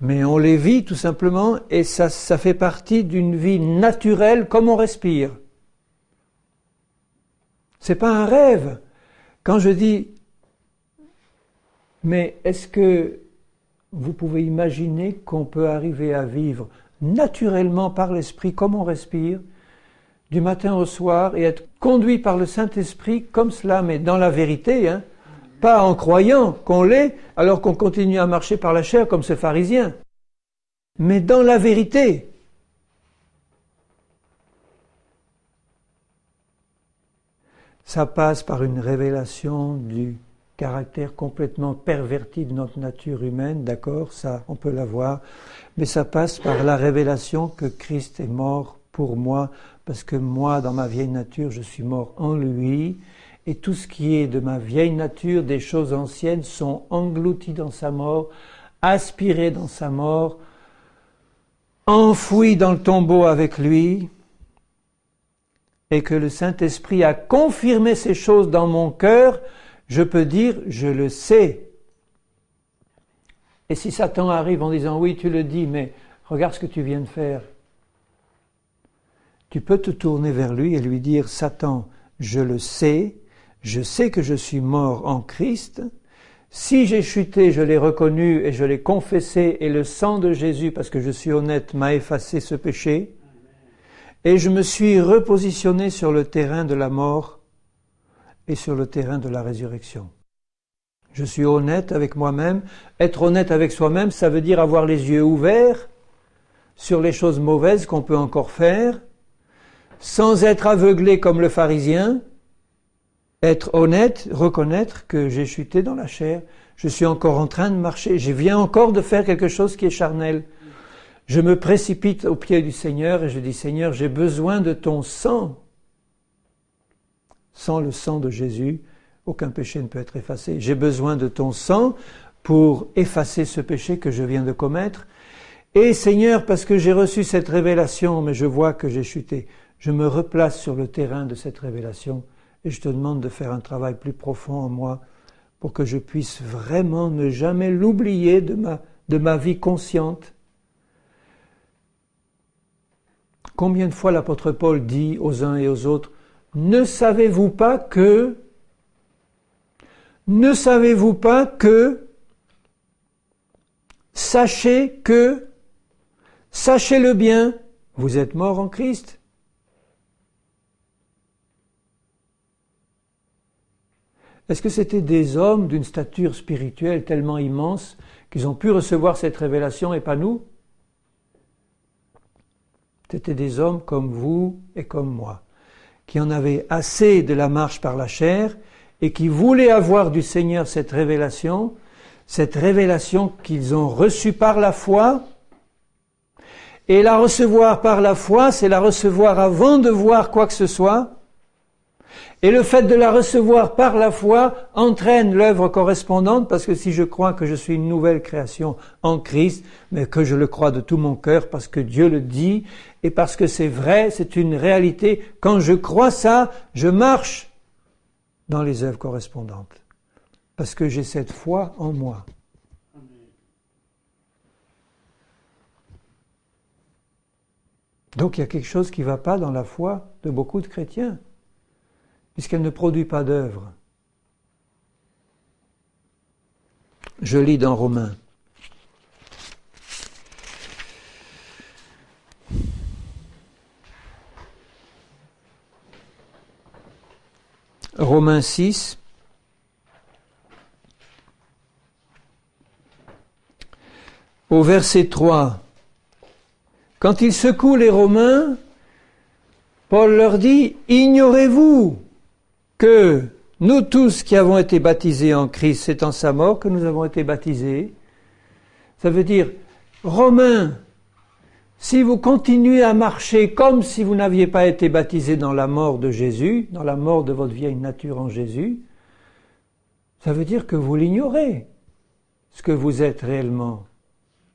Mais on les vit tout simplement et ça fait partie d'une vie naturelle comme on respire. C'est pas un rêve. Quand je dis, mais est-ce que vous pouvez imaginer qu'on peut arriver à vivre naturellement par l'esprit comme on respire, du matin au soir, et être conduit par le Saint-Esprit comme cela, mais dans la vérité, pas en croyant qu'on l'est, alors qu'on continue à marcher par la chair comme ce pharisien, mais dans la vérité. Ça passe par une révélation du caractère complètement perverti de notre nature humaine, d'accord, ça on peut l'avoir, mais ça passe par la révélation que Christ est mort pour moi, parce que moi, dans ma vieille nature, je suis mort en lui, et tout ce qui est de ma vieille nature, des choses anciennes, sont englouties dans sa mort, aspirées dans sa mort, enfouies dans le tombeau avec lui, et que le Saint-Esprit a confirmé ces choses dans mon cœur, je peux dire, je le sais. Et si Satan arrive en disant, oui, tu le dis, mais regarde ce que tu viens de faire, tu peux te tourner vers lui et lui dire, Satan, je le sais, je sais que je suis mort en Christ, si j'ai chuté, je l'ai reconnu et je l'ai confessé, et le sang de Jésus, parce que je suis honnête, m'a effacé ce péché, et je me suis repositionné sur le terrain de la mort et sur le terrain de la résurrection. Je suis honnête avec moi-même. Être honnête avec soi-même, ça veut dire avoir les yeux ouverts sur les choses mauvaises qu'on peut encore faire, sans être aveuglé comme le pharisien, être honnête, reconnaître que j'ai chuté dans la chair, je suis encore en train de marcher, je viens encore de faire quelque chose qui est charnel. Je me précipite aux pieds du Seigneur et je dis, Seigneur, j'ai besoin de ton sang. Sans le sang de Jésus, aucun péché ne peut être effacé. J'ai besoin de ton sang pour effacer ce péché que je viens de commettre. Et Seigneur, parce que j'ai reçu cette révélation, mais je vois que j'ai chuté, je me replace sur le terrain de cette révélation et je te demande de faire un travail plus profond en moi pour que je puisse vraiment ne jamais l'oublier de ma vie consciente. Combien de fois l'apôtre Paul dit aux uns et aux autres, ne savez-vous pas que, sachez-le bien, vous êtes morts en Christ. Est-ce que c'était des hommes d'une stature spirituelle tellement immense qu'ils ont pu recevoir cette révélation et pas nous? C'était des hommes comme vous et comme moi, qui en avaient assez de la marche par la chair et qui voulaient avoir du Seigneur cette révélation qu'ils ont reçue par la foi. Et la recevoir par la foi, c'est la recevoir avant de voir quoi que ce soit. Et le fait de la recevoir par la foi entraîne l'œuvre correspondante, parce que si je crois que je suis une nouvelle création en Christ, mais que je le crois de tout mon cœur, parce que Dieu le dit, et parce que c'est vrai, c'est une réalité, quand je crois ça, je marche dans les œuvres correspondantes, parce que j'ai cette foi en moi. Donc il y a quelque chose qui ne va pas dans la foi de beaucoup de chrétiens, puisqu'elle ne produit pas d'œuvre. Je lis dans Romains. Romains 6. Au verset 3. Quand il secoue les Romains, Paul leur dit, « Ignorez-vous que nous tous qui avons été baptisés en Christ, c'est en sa mort que nous avons été baptisés. » Ça veut dire, Romains, si vous continuez à marcher comme si vous n'aviez pas été baptisé dans la mort de Jésus, dans la mort de votre vieille nature en Jésus, ça veut dire que vous l'ignorez, ce que vous êtes réellement.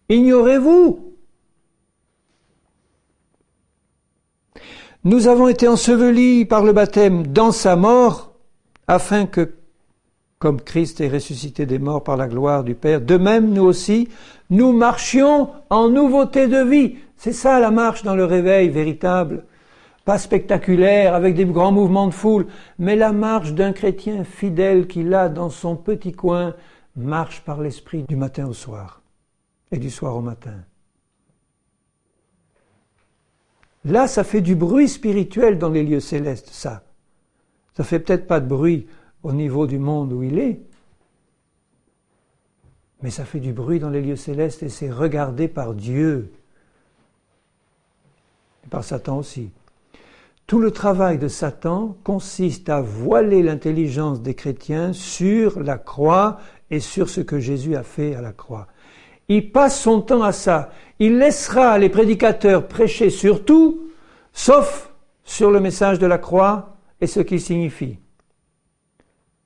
Ignorez-vous. Nous avons été ensevelis par le baptême dans sa mort, afin que, comme Christ est ressuscité des morts par la gloire du Père, de même nous aussi, nous marchions en nouveauté de vie. C'est ça la marche dans le réveil véritable. Pas spectaculaire, avec des grands mouvements de foule, mais la marche d'un chrétien fidèle qui, là, dans son petit coin, marche par l'Esprit du matin au soir et du soir au matin. Là, ça fait du bruit spirituel dans les lieux célestes, ça. Ça fait peut-être pas de bruit au niveau du monde où il est, mais ça fait du bruit dans les lieux célestes et c'est regardé par Dieu et par Satan aussi. Tout le travail de Satan consiste à voiler l'intelligence des chrétiens sur la croix et sur ce que Jésus a fait à la croix. Il passe son temps à ça. Il laissera les prédicateurs prêcher sur tout, sauf sur le message de la croix et ce qu'il signifie.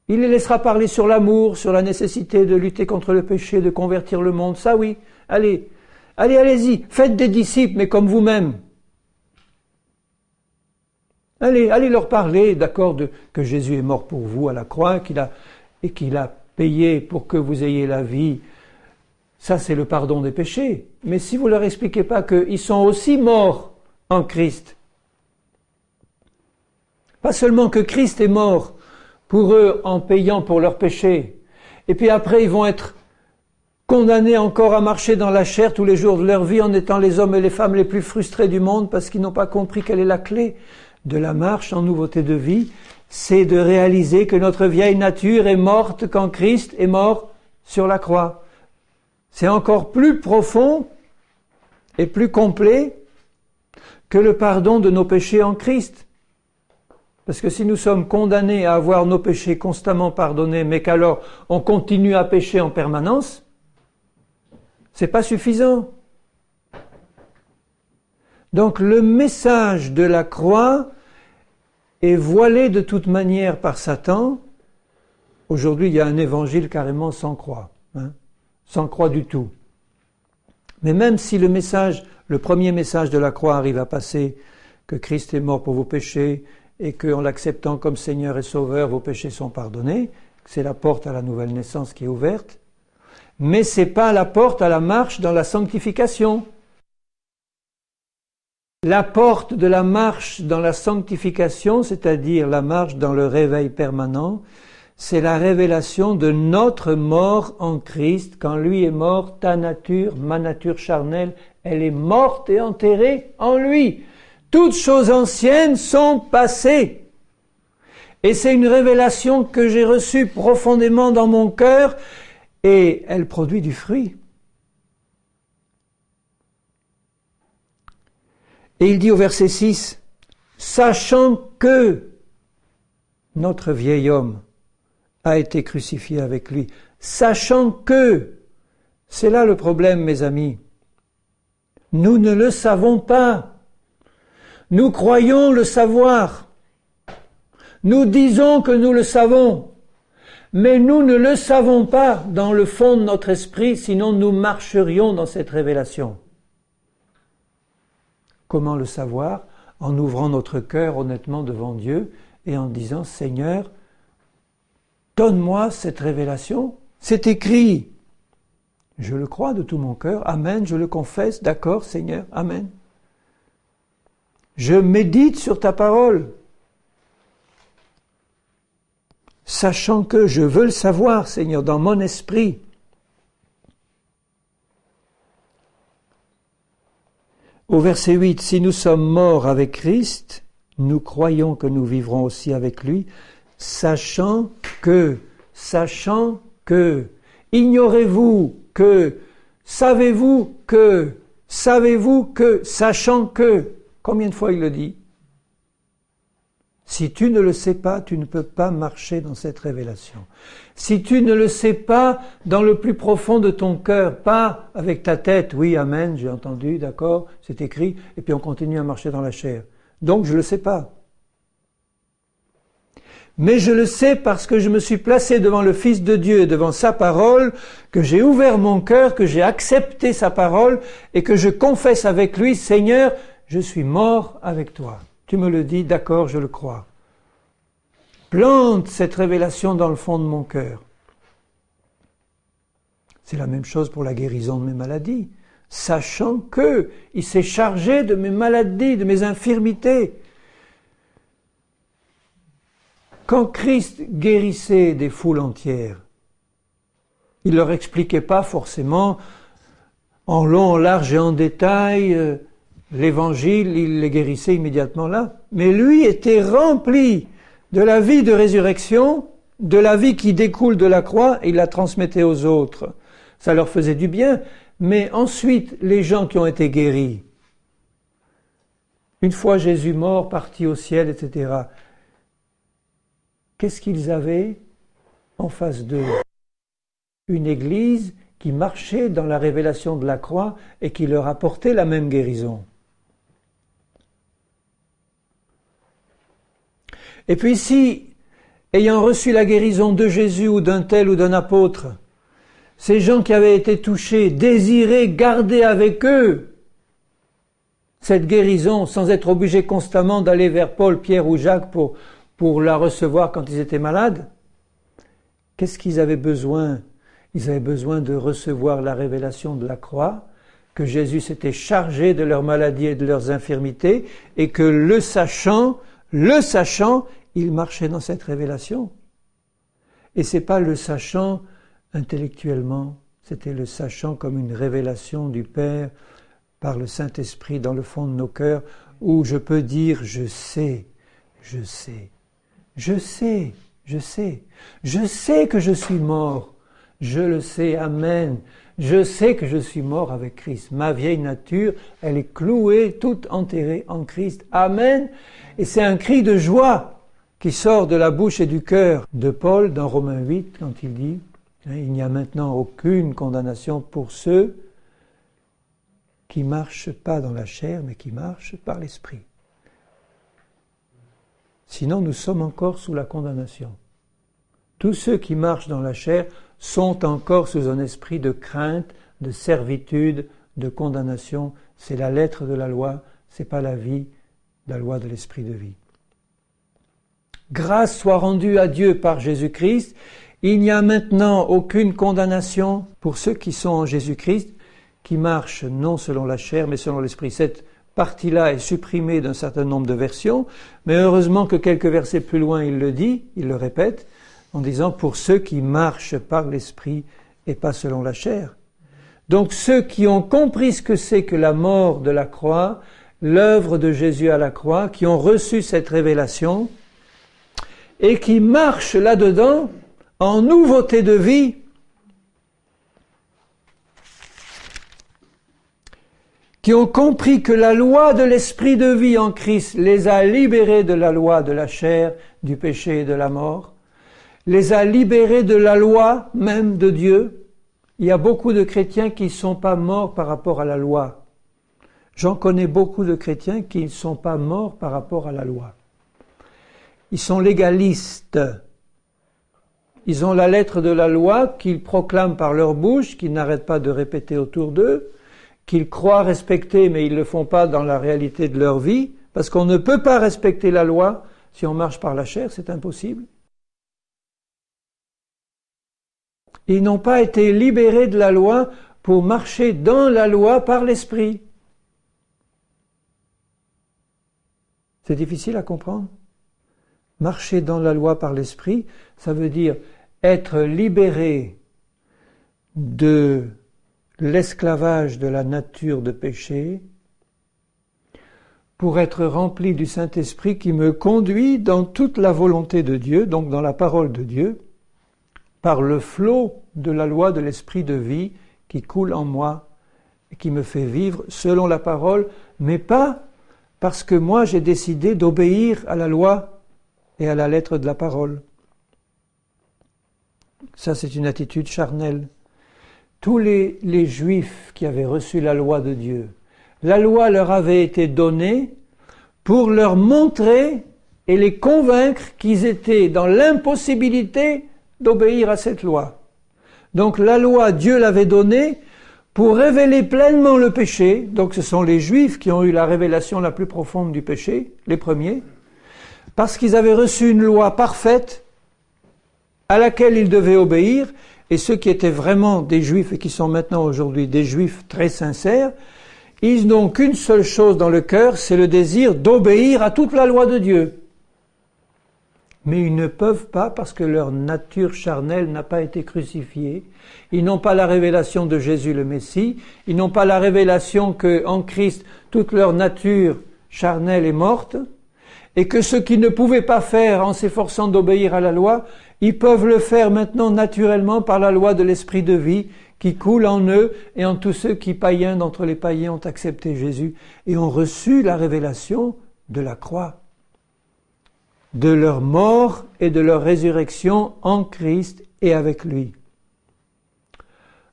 Il les laissera parler sur l'amour, sur la nécessité de lutter contre le péché, de convertir le monde. Ça oui, allez-y, faites des disciples, mais comme vous-même. Allez leur parler, d'accord, que Jésus est mort pour vous à la croix, qu'il a payé pour que vous ayez la vie. Ça, c'est le pardon des péchés. Mais si vous leur expliquez pas qu'ils sont aussi morts en Christ, pas seulement que Christ est mort pour eux en payant pour leurs péchés, et puis après ils vont être condamnés encore à marcher dans la chair tous les jours de leur vie en étant les hommes et les femmes les plus frustrés du monde parce qu'ils n'ont pas compris quelle est la clé de la marche en nouveauté de vie, c'est de réaliser que notre vieille nature est morte quand Christ est mort sur la croix. C'est encore plus profond et plus complet que le pardon de nos péchés en Christ. Parce que si nous sommes condamnés à avoir nos péchés constamment pardonnés, mais qu'alors on continue à pécher en permanence, c'est pas suffisant. Donc le message de la croix est voilé de toute manière par Satan. Aujourd'hui, il y a un évangile carrément sans croix, sans croix du tout. Mais même si le premier message de la croix arrive à passer, que Christ est mort pour vos péchés et qu'en l'acceptant comme Seigneur et Sauveur, vos péchés sont pardonnés, c'est la porte à la nouvelle naissance qui est ouverte, mais c'est pas la porte à la marche dans la sanctification. La porte de la marche dans la sanctification, c'est-à-dire la marche dans le réveil permanent, c'est la révélation de notre mort en Christ. Quand lui est mort, ta nature, ma nature charnelle, elle est morte et enterrée en lui. Toutes choses anciennes sont passées. Et c'est une révélation que j'ai reçue profondément dans mon cœur et elle produit du fruit. Et il dit au verset 6, « Sachant que notre vieil homme a été crucifié avec lui. » Sachant que, c'est là le problème, mes amis. Nous ne le savons pas. Nous croyons le savoir. Nous disons que nous le savons. Mais nous ne le savons pas dans le fond de notre esprit, sinon nous marcherions dans cette révélation. Comment le savoir? En ouvrant notre cœur honnêtement devant Dieu et en disant « Seigneur, donne-moi cette révélation. C'est écrit. Je le crois de tout mon cœur. Amen. Je le confesse. D'accord, Seigneur. Amen. Je médite sur ta parole. Sachant que je veux le savoir, Seigneur, dans mon esprit. Au verset 8, si nous sommes morts avec Christ, nous croyons que nous vivrons aussi avec lui, sachant que, ignorez-vous que, savez-vous que, sachant que, combien de fois il le dit? Si tu ne le sais pas, tu ne peux pas marcher dans cette révélation. Si tu ne le sais pas dans le plus profond de ton cœur, pas avec ta tête, oui, amen, j'ai entendu, d'accord, c'est écrit, et puis on continue à marcher dans la chair. Donc je ne le sais pas. Mais je le sais parce que je me suis placé devant le Fils de Dieu et devant sa parole, que j'ai ouvert mon cœur, que j'ai accepté sa parole et que je confesse avec lui, Seigneur, je suis mort avec toi. Tu me le dis, d'accord, je le crois. Plante cette révélation dans le fond de mon cœur. C'est la même chose pour la guérison de mes maladies, sachant que il s'est chargé de mes maladies, de mes infirmités. Quand Christ guérissait des foules entières, il ne leur expliquait pas forcément en long, en large et en détail l'évangile, il les guérissait immédiatement là. Mais lui était rempli de la vie de résurrection, de la vie qui découle de la croix, et il la transmettait aux autres. Ça leur faisait du bien, mais ensuite, les gens qui ont été guéris, une fois Jésus mort, parti au ciel, etc., qu'est-ce qu'ils avaient en face d'eux? Une église qui marchait dans la révélation de la croix et qui leur apportait la même guérison. Et puis si, ayant reçu la guérison de Jésus ou d'un tel ou d'un apôtre, ces gens qui avaient été touchés désiraient garder avec eux cette guérison sans être obligés constamment d'aller vers Paul, Pierre ou Jacques pour la recevoir quand ils étaient malades, qu'est-ce qu'ils avaient besoin? Ils avaient besoin de recevoir la révélation de la croix, que Jésus s'était chargé de leurs maladies et de leurs infirmités, et que le sachant, ils marchaient dans cette révélation. Et c'est pas le sachant intellectuellement, c'était le sachant comme une révélation du Père par le Saint-Esprit dans le fond de nos cœurs, où je peux dire je sais que je suis mort, je le sais, amen, je sais que je suis mort avec Christ, ma vieille nature, elle est clouée, toute enterrée en Christ, amen, et c'est un cri de joie qui sort de la bouche et du cœur de Paul dans Romains 8 quand il dit il n'y a maintenant aucune condamnation pour ceux qui marchent pas dans la chair mais qui marchent par l'esprit. Sinon nous sommes encore sous la condamnation. Tous ceux qui marchent dans la chair sont encore sous un esprit de crainte, de servitude, de condamnation. C'est la lettre de la loi, c'est pas la vie, la loi de l'esprit de vie. Grâce soit rendue à Dieu par Jésus-Christ. Il n'y a maintenant aucune condamnation pour ceux qui sont en Jésus-Christ, qui marchent non selon la chair, mais selon l'esprit. Cette partie-là est supprimée d'un certain nombre de versions, mais heureusement que quelques versets plus loin, il le dit, il le répète, en disant pour ceux qui marchent par l'esprit et pas selon la chair. Donc ceux qui ont compris ce que c'est que la mort de la croix, l'œuvre de Jésus à la croix, qui ont reçu cette révélation, et qui marchent là-dedans en nouveauté de vie, qui ont compris que la loi de l'esprit de vie en Christ les a libérés de la loi de la chair, du péché et de la mort, les a libérés de la loi même de Dieu. Il y a beaucoup de chrétiens qui ne sont pas morts par rapport à la loi. J'en connais beaucoup de chrétiens qui ne sont pas morts par rapport à la loi. Ils sont légalistes. Ils ont la lettre de la loi qu'ils proclament par leur bouche, qu'ils n'arrêtent pas de répéter autour d'eux, qu'ils croient respecter, mais ils ne le font pas dans la réalité de leur vie, parce qu'on ne peut pas respecter la loi si on marche par la chair, c'est impossible. Ils n'ont pas été libérés de la loi pour marcher dans la loi par l'esprit. C'est difficile à comprendre. Marcher dans la loi par l'esprit, ça veut dire être libéré de l'esclavage de la nature de péché pour être rempli du Saint-Esprit qui me conduit dans toute la volonté de Dieu, donc dans la parole de Dieu, par le flot de la loi de l'esprit de vie qui coule en moi et qui me fait vivre selon la parole, mais pas parce que moi j'ai décidé d'obéir à la loi et à la lettre de la parole. Ça, c'est une attitude charnelle. Tous les Juifs qui avaient reçu la loi de Dieu, la loi leur avait été donnée pour leur montrer et les convaincre qu'ils étaient dans l'impossibilité d'obéir à cette loi. Donc la loi, Dieu l'avait donnée pour révéler pleinement le péché. Donc ce sont les Juifs qui ont eu la révélation la plus profonde du péché, les premiers, parce qu'ils avaient reçu une loi parfaite à laquelle ils devaient obéir, et ceux qui étaient vraiment des Juifs et qui sont maintenant aujourd'hui des Juifs très sincères, ils n'ont qu'une seule chose dans le cœur, c'est le désir d'obéir à toute la loi de Dieu. Mais ils ne peuvent pas parce que leur nature charnelle n'a pas été crucifiée. Ils n'ont pas la révélation de Jésus le Messie. Ils n'ont pas la révélation qu'en Christ, toute leur nature charnelle est morte. Et que ce qu'ils ne pouvaient pas faire en s'efforçant d'obéir à la loi, ils peuvent le faire maintenant naturellement par la loi de l'esprit de vie qui coule en eux et en tous ceux qui, païens d'entre les païens, ont accepté Jésus et ont reçu la révélation de la croix, de leur mort et de leur résurrection en Christ et avec lui.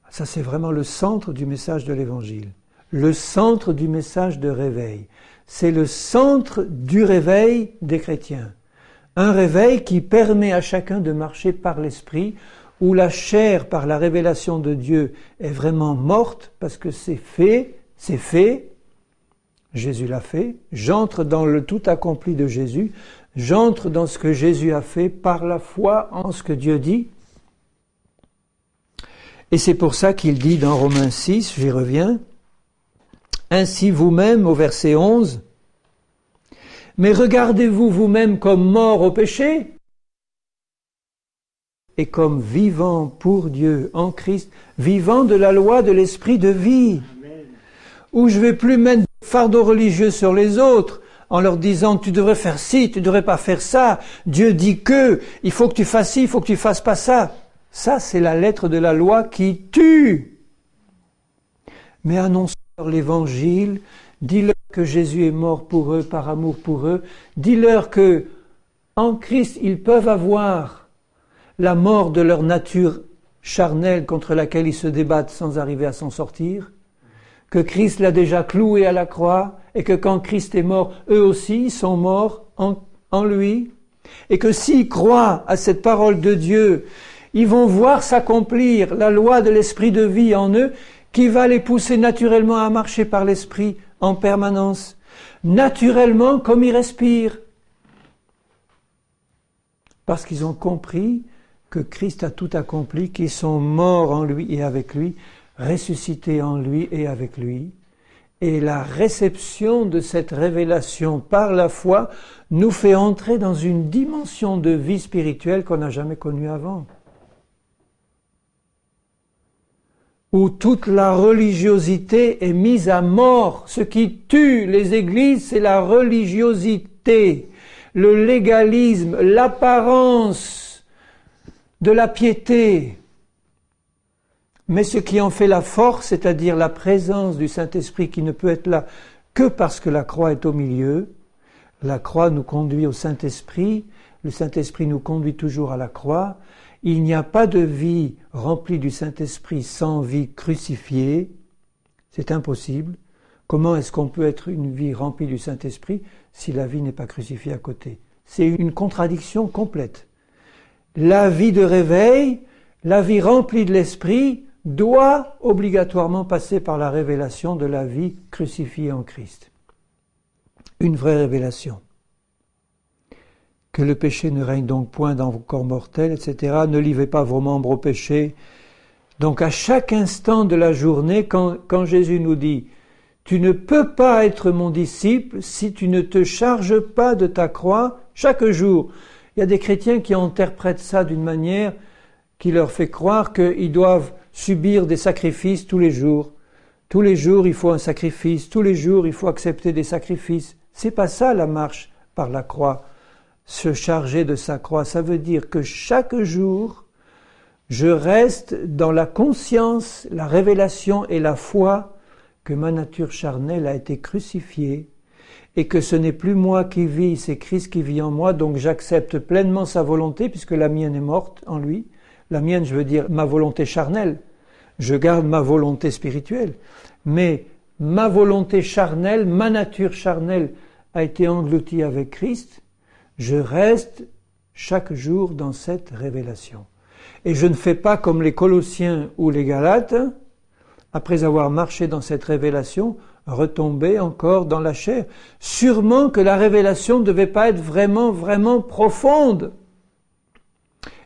Ça, c'est vraiment le centre du message de l'Évangile, le centre du message de réveil. C'est le centre du réveil des chrétiens. Un réveil qui permet à chacun de marcher par l'esprit, où la chair, par la révélation de Dieu, est vraiment morte, parce que c'est fait, Jésus l'a fait, j'entre dans le tout accompli de Jésus, j'entre dans ce que Jésus a fait par la foi en ce que Dieu dit. Et c'est pour ça qu'il dit dans Romains 6, j'y reviens, « Ainsi vous-même » au verset 11, « Mais regardez-vous vous-même comme mort au péché et comme vivant pour Dieu en Christ, vivant de la loi de l'esprit de vie, où je ne vais plus mettre de fardeau religieux sur les autres, en leur disant tu devrais faire ci, tu devrais pas faire ça, Dieu dit que, il faut que tu fasses ci, il faut que tu fasses pas ça. Ça, c'est la lettre de la loi qui tue. Mais annonce-leur l'évangile, dis-leur que Jésus est mort pour eux, par amour pour eux, dis-leur que en Christ, ils peuvent avoir la mort de leur nature charnelle contre laquelle ils se débattent sans arriver à s'en sortir, que Christ l'a déjà cloué à la croix, et que quand Christ est mort, eux aussi sont morts en lui, et que s'ils croient à cette parole de Dieu, ils vont voir s'accomplir la loi de l'esprit de vie en eux, qui va les pousser naturellement à marcher par l'esprit en permanence, naturellement comme ils respirent, parce qu'ils ont compris que Christ a tout accompli, qu'ils sont morts en lui et avec lui, ressuscités en lui et avec lui. Et la réception de cette révélation par la foi nous fait entrer dans une dimension de vie spirituelle qu'on n'a jamais connue avant. Où toute la religiosité est mise à mort. Ce qui tue les églises, c'est la religiosité, le légalisme, l'apparence de la piété. Mais ce qui en fait la force, c'est-à-dire la présence du Saint-Esprit qui ne peut être là que parce que la croix est au milieu. La croix nous conduit au Saint-Esprit, le Saint-Esprit nous conduit toujours à la croix. Il n'y a pas de vie remplie du Saint-Esprit sans vie crucifiée. C'est impossible. Comment est-ce qu'on peut être une vie remplie du Saint-Esprit si la vie n'est pas crucifiée à côté? C'est une contradiction complète. La vie de réveil, la vie remplie de l'Esprit, doit obligatoirement passer par la révélation de la vie crucifiée en Christ. Une vraie révélation. Que le péché ne règne donc point dans vos corps mortels, etc. Ne livrez pas vos membres au péché. Donc à chaque instant de la journée, quand Jésus nous dit « Tu ne peux pas être mon disciple si tu ne te charges pas de ta croix chaque jour ». Il y a des chrétiens qui interprètent ça d'une manière qui leur fait croire qu'ils doivent subir des sacrifices tous les jours. Tous les jours, il faut un sacrifice. Tous les jours, il faut accepter des sacrifices. C'est pas ça la marche par la croix. Se charger de sa croix, ça veut dire que chaque jour, je reste dans la conscience, la révélation et la foi que ma nature charnelle a été crucifiée et que ce n'est plus moi qui vis, c'est Christ qui vit en moi, donc j'accepte pleinement sa volonté puisque la mienne est morte en lui. La mienne, je veux dire ma volonté charnelle. Je garde ma volonté spirituelle. Mais ma volonté charnelle, ma nature charnelle a été engloutie avec Christ. Je reste chaque jour dans cette révélation. Et je ne fais pas comme les Colossiens ou les Galates, après avoir marché dans cette révélation, retomber encore dans la chair. Sûrement que la révélation ne devait pas être vraiment, vraiment profonde.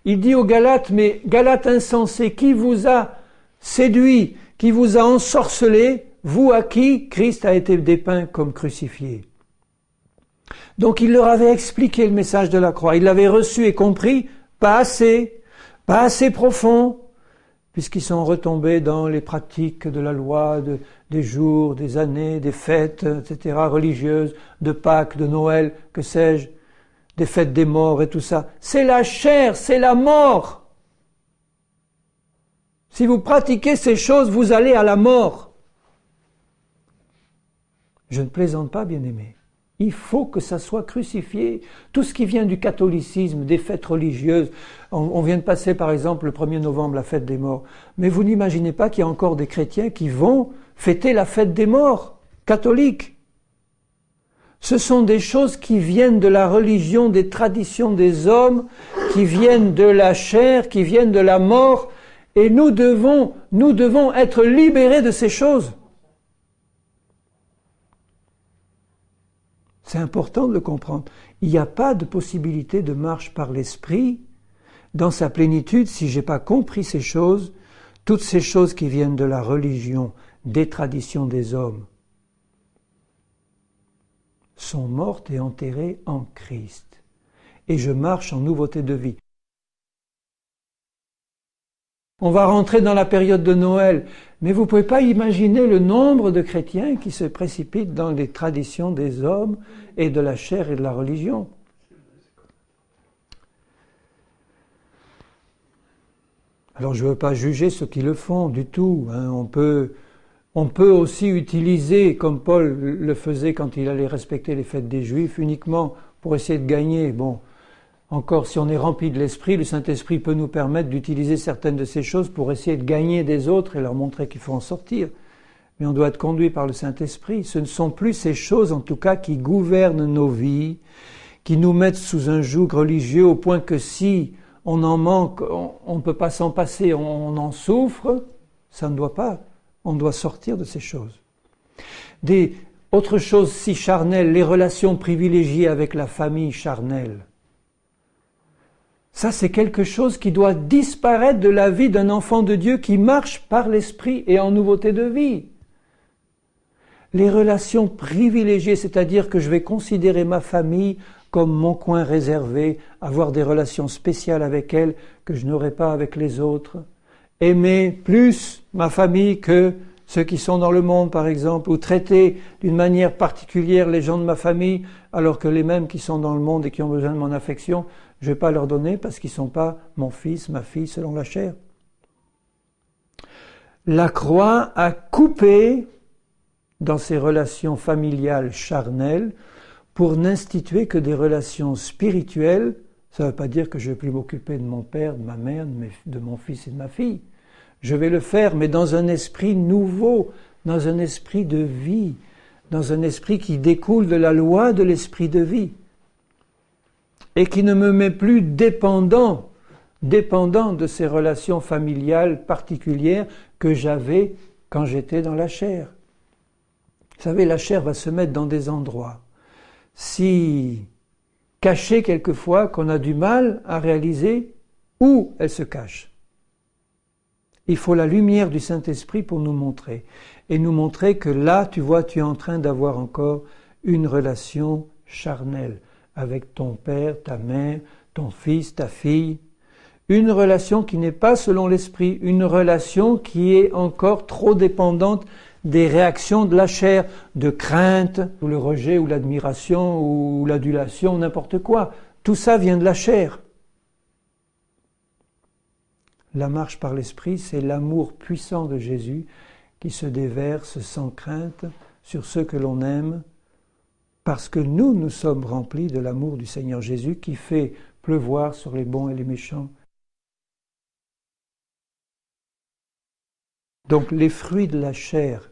Il dit aux Galates, mais Galates insensés, qui vous a séduit, qui vous a ensorcelé, vous à qui Christ a été dépeint comme crucifié. Donc il leur avait expliqué le message de la croix, il l'avait reçu et compris, pas assez profond, puisqu'ils sont retombés dans les pratiques de la loi, des jours, des années, des fêtes, etc., religieuses, de Pâques, de Noël, que sais-je, des fêtes des morts et tout ça. C'est la chair, c'est la mort. Si vous pratiquez ces choses, vous allez à la mort. Je ne plaisante pas, bien-aimés. Il faut que ça soit crucifié. Tout ce qui vient du catholicisme, des fêtes religieuses, on vient de passer par exemple le 1er novembre la fête des morts. Mais vous n'imaginez pas qu'il y a encore des chrétiens qui vont fêter la fête des morts, catholiques. Ce sont des choses qui viennent de la religion, des traditions des hommes, qui viennent de la chair, qui viennent de la mort. Et nous devons être libérés de ces choses. C'est important de le comprendre. Il n'y a pas de possibilité de marche par l'esprit dans sa plénitude si je n'ai pas compris ces choses, toutes ces choses qui viennent de la religion, des traditions des hommes, sont mortes et enterrées en Christ. Et je marche en nouveauté de vie. On va rentrer dans la période de Noël, mais vous ne pouvez pas imaginer le nombre de chrétiens qui se précipitent dans les traditions des hommes et de la chair et de la religion. Alors je ne veux pas juger ceux qui le font du tout. On peut aussi utiliser, comme Paul le faisait quand il allait respecter les fêtes des Juifs, uniquement pour essayer de gagner. Bon, encore, si on est rempli de l'Esprit, le Saint-Esprit peut nous permettre d'utiliser certaines de ces choses pour essayer de gagner des autres et leur montrer qu'il faut en sortir. Mais on doit être conduit par le Saint-Esprit. Ce ne sont plus ces choses, en tout cas, qui gouvernent nos vies, qui nous mettent sous un joug religieux au point que si on en manque, on ne peut pas s'en passer, on en souffre. Ça ne doit pas. On doit sortir de ces choses. Autre chose si charnelle, les relations privilégiées avec la famille charnelle. Ça, c'est quelque chose qui doit disparaître de la vie d'un enfant de Dieu qui marche par l'Esprit et en nouveauté de vie. Les relations privilégiées, c'est-à-dire que je vais considérer ma famille comme mon coin réservé, avoir des relations spéciales avec elle que je n'aurai pas avec les autres. Aimer plus ma famille que ceux qui sont dans le monde, par exemple, ou traiter d'une manière particulière les gens de ma famille, alors que les mêmes qui sont dans le monde et qui ont besoin de mon affection, je ne vais pas leur donner parce qu'ils ne sont pas mon fils, ma fille, selon la chair. La croix a coupé dans ces relations familiales charnelles pour n'instituer que des relations spirituelles. Ça ne veut pas dire que je ne vais plus m'occuper de mon père, de ma mère, de mon fils et de ma fille. Je vais le faire, mais dans un esprit nouveau, dans un esprit de vie, dans un esprit qui découle de la loi de l'esprit de vie. Et qui ne me met plus dépendant de ces relations familiales particulières que j'avais quand j'étais dans la chair. Vous savez, la chair va se mettre dans des endroits si cachés quelquefois qu'on a du mal à réaliser où elle se cache. Il faut la lumière du Saint-Esprit pour nous montrer. Et nous montrer que là, tu vois, tu es en train d'avoir encore une relation charnelle avec ton père, ta mère, ton fils, ta fille. Une relation qui n'est pas selon l'esprit, une relation qui est encore trop dépendante des réactions de la chair, de crainte, ou le rejet, ou l'admiration, ou l'adulation, n'importe quoi. Tout ça vient de la chair. La marche par l'esprit, c'est l'amour puissant de Jésus qui se déverse sans crainte sur ceux que l'on aime, parce que nous sommes remplis de l'amour du Seigneur Jésus qui fait pleuvoir sur les bons et les méchants. Donc les fruits de la chair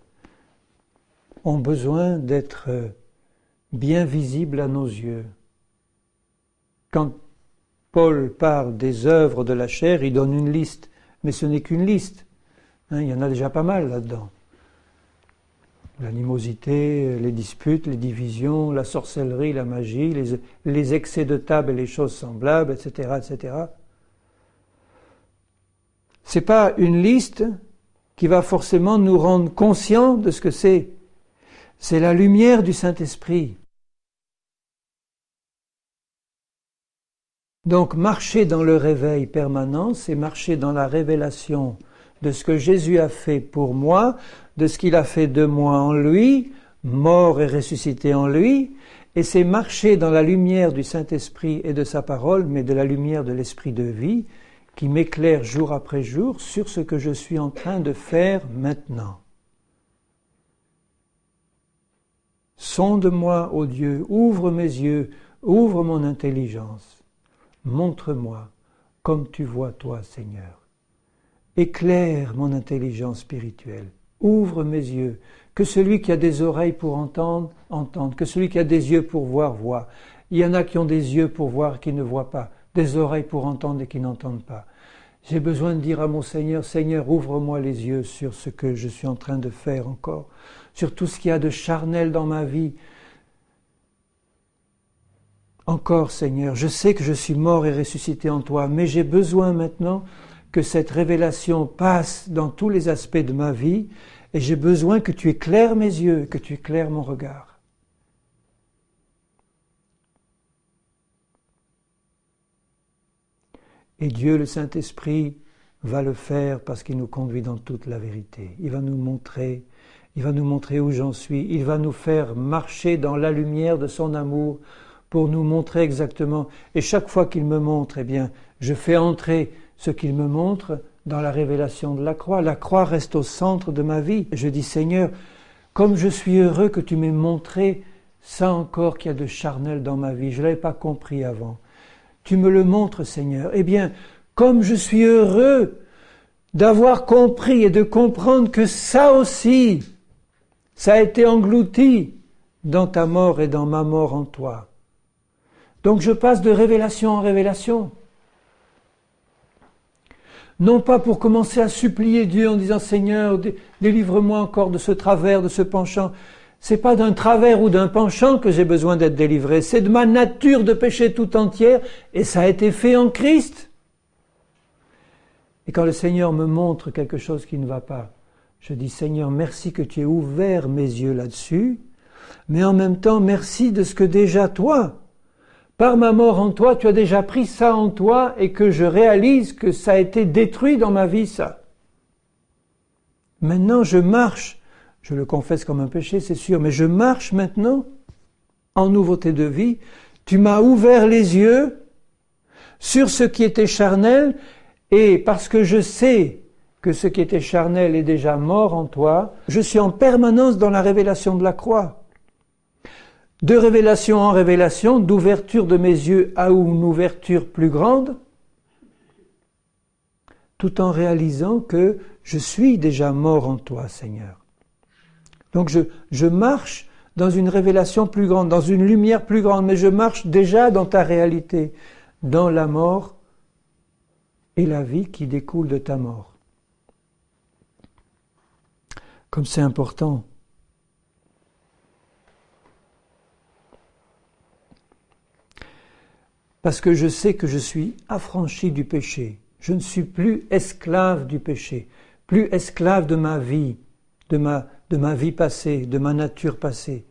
ont besoin d'être bien visibles à nos yeux. Quand Paul parle des œuvres de la chair, il donne une liste, mais ce n'est qu'une liste. Il y en a déjà pas mal là-dedans. L'animosité, les disputes, les divisions, la sorcellerie, la magie, les excès de table et les choses semblables, etc., etc. C'est pas une liste qui va forcément nous rendre conscients de ce que c'est. C'est la lumière du Saint-Esprit. Donc marcher dans le réveil permanent, c'est marcher dans la révélation de ce que Jésus a fait pour moi, de ce qu'il a fait de moi en lui, mort et ressuscité en lui, et c'est marcher dans la lumière du Saint-Esprit et de sa parole, mais de la lumière de l'Esprit de vie, qui m'éclaire jour après jour sur ce que je suis en train de faire maintenant. Sonde-moi, ô Dieu, ouvre mes yeux, ouvre mon intelligence. Montre-moi comme tu vois toi, Seigneur. Éclaire mon intelligence spirituelle. Ouvre mes yeux. Que celui qui a des oreilles pour entendre, entende. Que celui qui a des yeux pour voir, voit. Il y en a qui ont des yeux pour voir et qui ne voient pas. Des oreilles pour entendre et qui n'entendent pas. J'ai besoin de dire à mon Seigneur, Seigneur, ouvre-moi les yeux sur ce que je suis en train de faire encore. Sur tout ce qu'il y a de charnel dans ma vie. Encore, Seigneur, je sais que je suis mort et ressuscité en toi, mais j'ai besoin maintenant que cette révélation passe dans tous les aspects de ma vie, et j'ai besoin que tu éclaires mes yeux, que tu éclaires mon regard. Et Dieu, le Saint-Esprit, va le faire parce qu'il nous conduit dans toute la vérité. Il va nous montrer où j'en suis. Il va nous faire marcher dans la lumière de son amour pour nous montrer exactement. Et chaque fois qu'il me montre, eh bien, je fais entrer ce qu'il me montre dans la révélation de la croix. La croix reste au centre de ma vie. Je dis, Seigneur, comme je suis heureux que tu m'aies montré ça encore qu'il y a de charnel dans ma vie. Je ne l'avais pas compris avant. Tu me le montres, Seigneur. Eh bien, comme je suis heureux d'avoir compris et de comprendre que ça aussi, ça a été englouti dans ta mort et dans ma mort en toi. Donc je passe de révélation en révélation. Non pas pour commencer à supplier Dieu en disant « Seigneur, délivre-moi encore de ce travers, de ce penchant ». C'est pas d'un travers ou d'un penchant que j'ai besoin d'être délivré, c'est de ma nature de péché tout entière, et ça a été fait en Christ. Et quand le Seigneur me montre quelque chose qui ne va pas, je dis « Seigneur, merci que tu aies ouvert mes yeux là-dessus, mais en même temps, merci de ce que déjà toi, par ma mort en toi, tu as déjà pris ça en toi et que je réalise que ça a été détruit dans ma vie, ça. Maintenant, je marche, je le confesse comme un péché, c'est sûr, mais je marche maintenant en nouveauté de vie. Tu m'as ouvert les yeux sur ce qui était charnel et parce que je sais que ce qui était charnel est déjà mort en toi, je suis en permanence dans la révélation de la croix. De révélation en révélation, d'ouverture de mes yeux à une ouverture plus grande, tout en réalisant que je suis déjà mort en toi, Seigneur. Donc je marche dans une révélation plus grande, dans une lumière plus grande, mais je marche déjà dans ta réalité, dans la mort et la vie qui découle de ta mort. Comme c'est important. Parce que je sais que je suis affranchi du péché. Je ne suis plus esclave du péché, plus esclave de ma vie, de ma vie passée, de ma nature passée.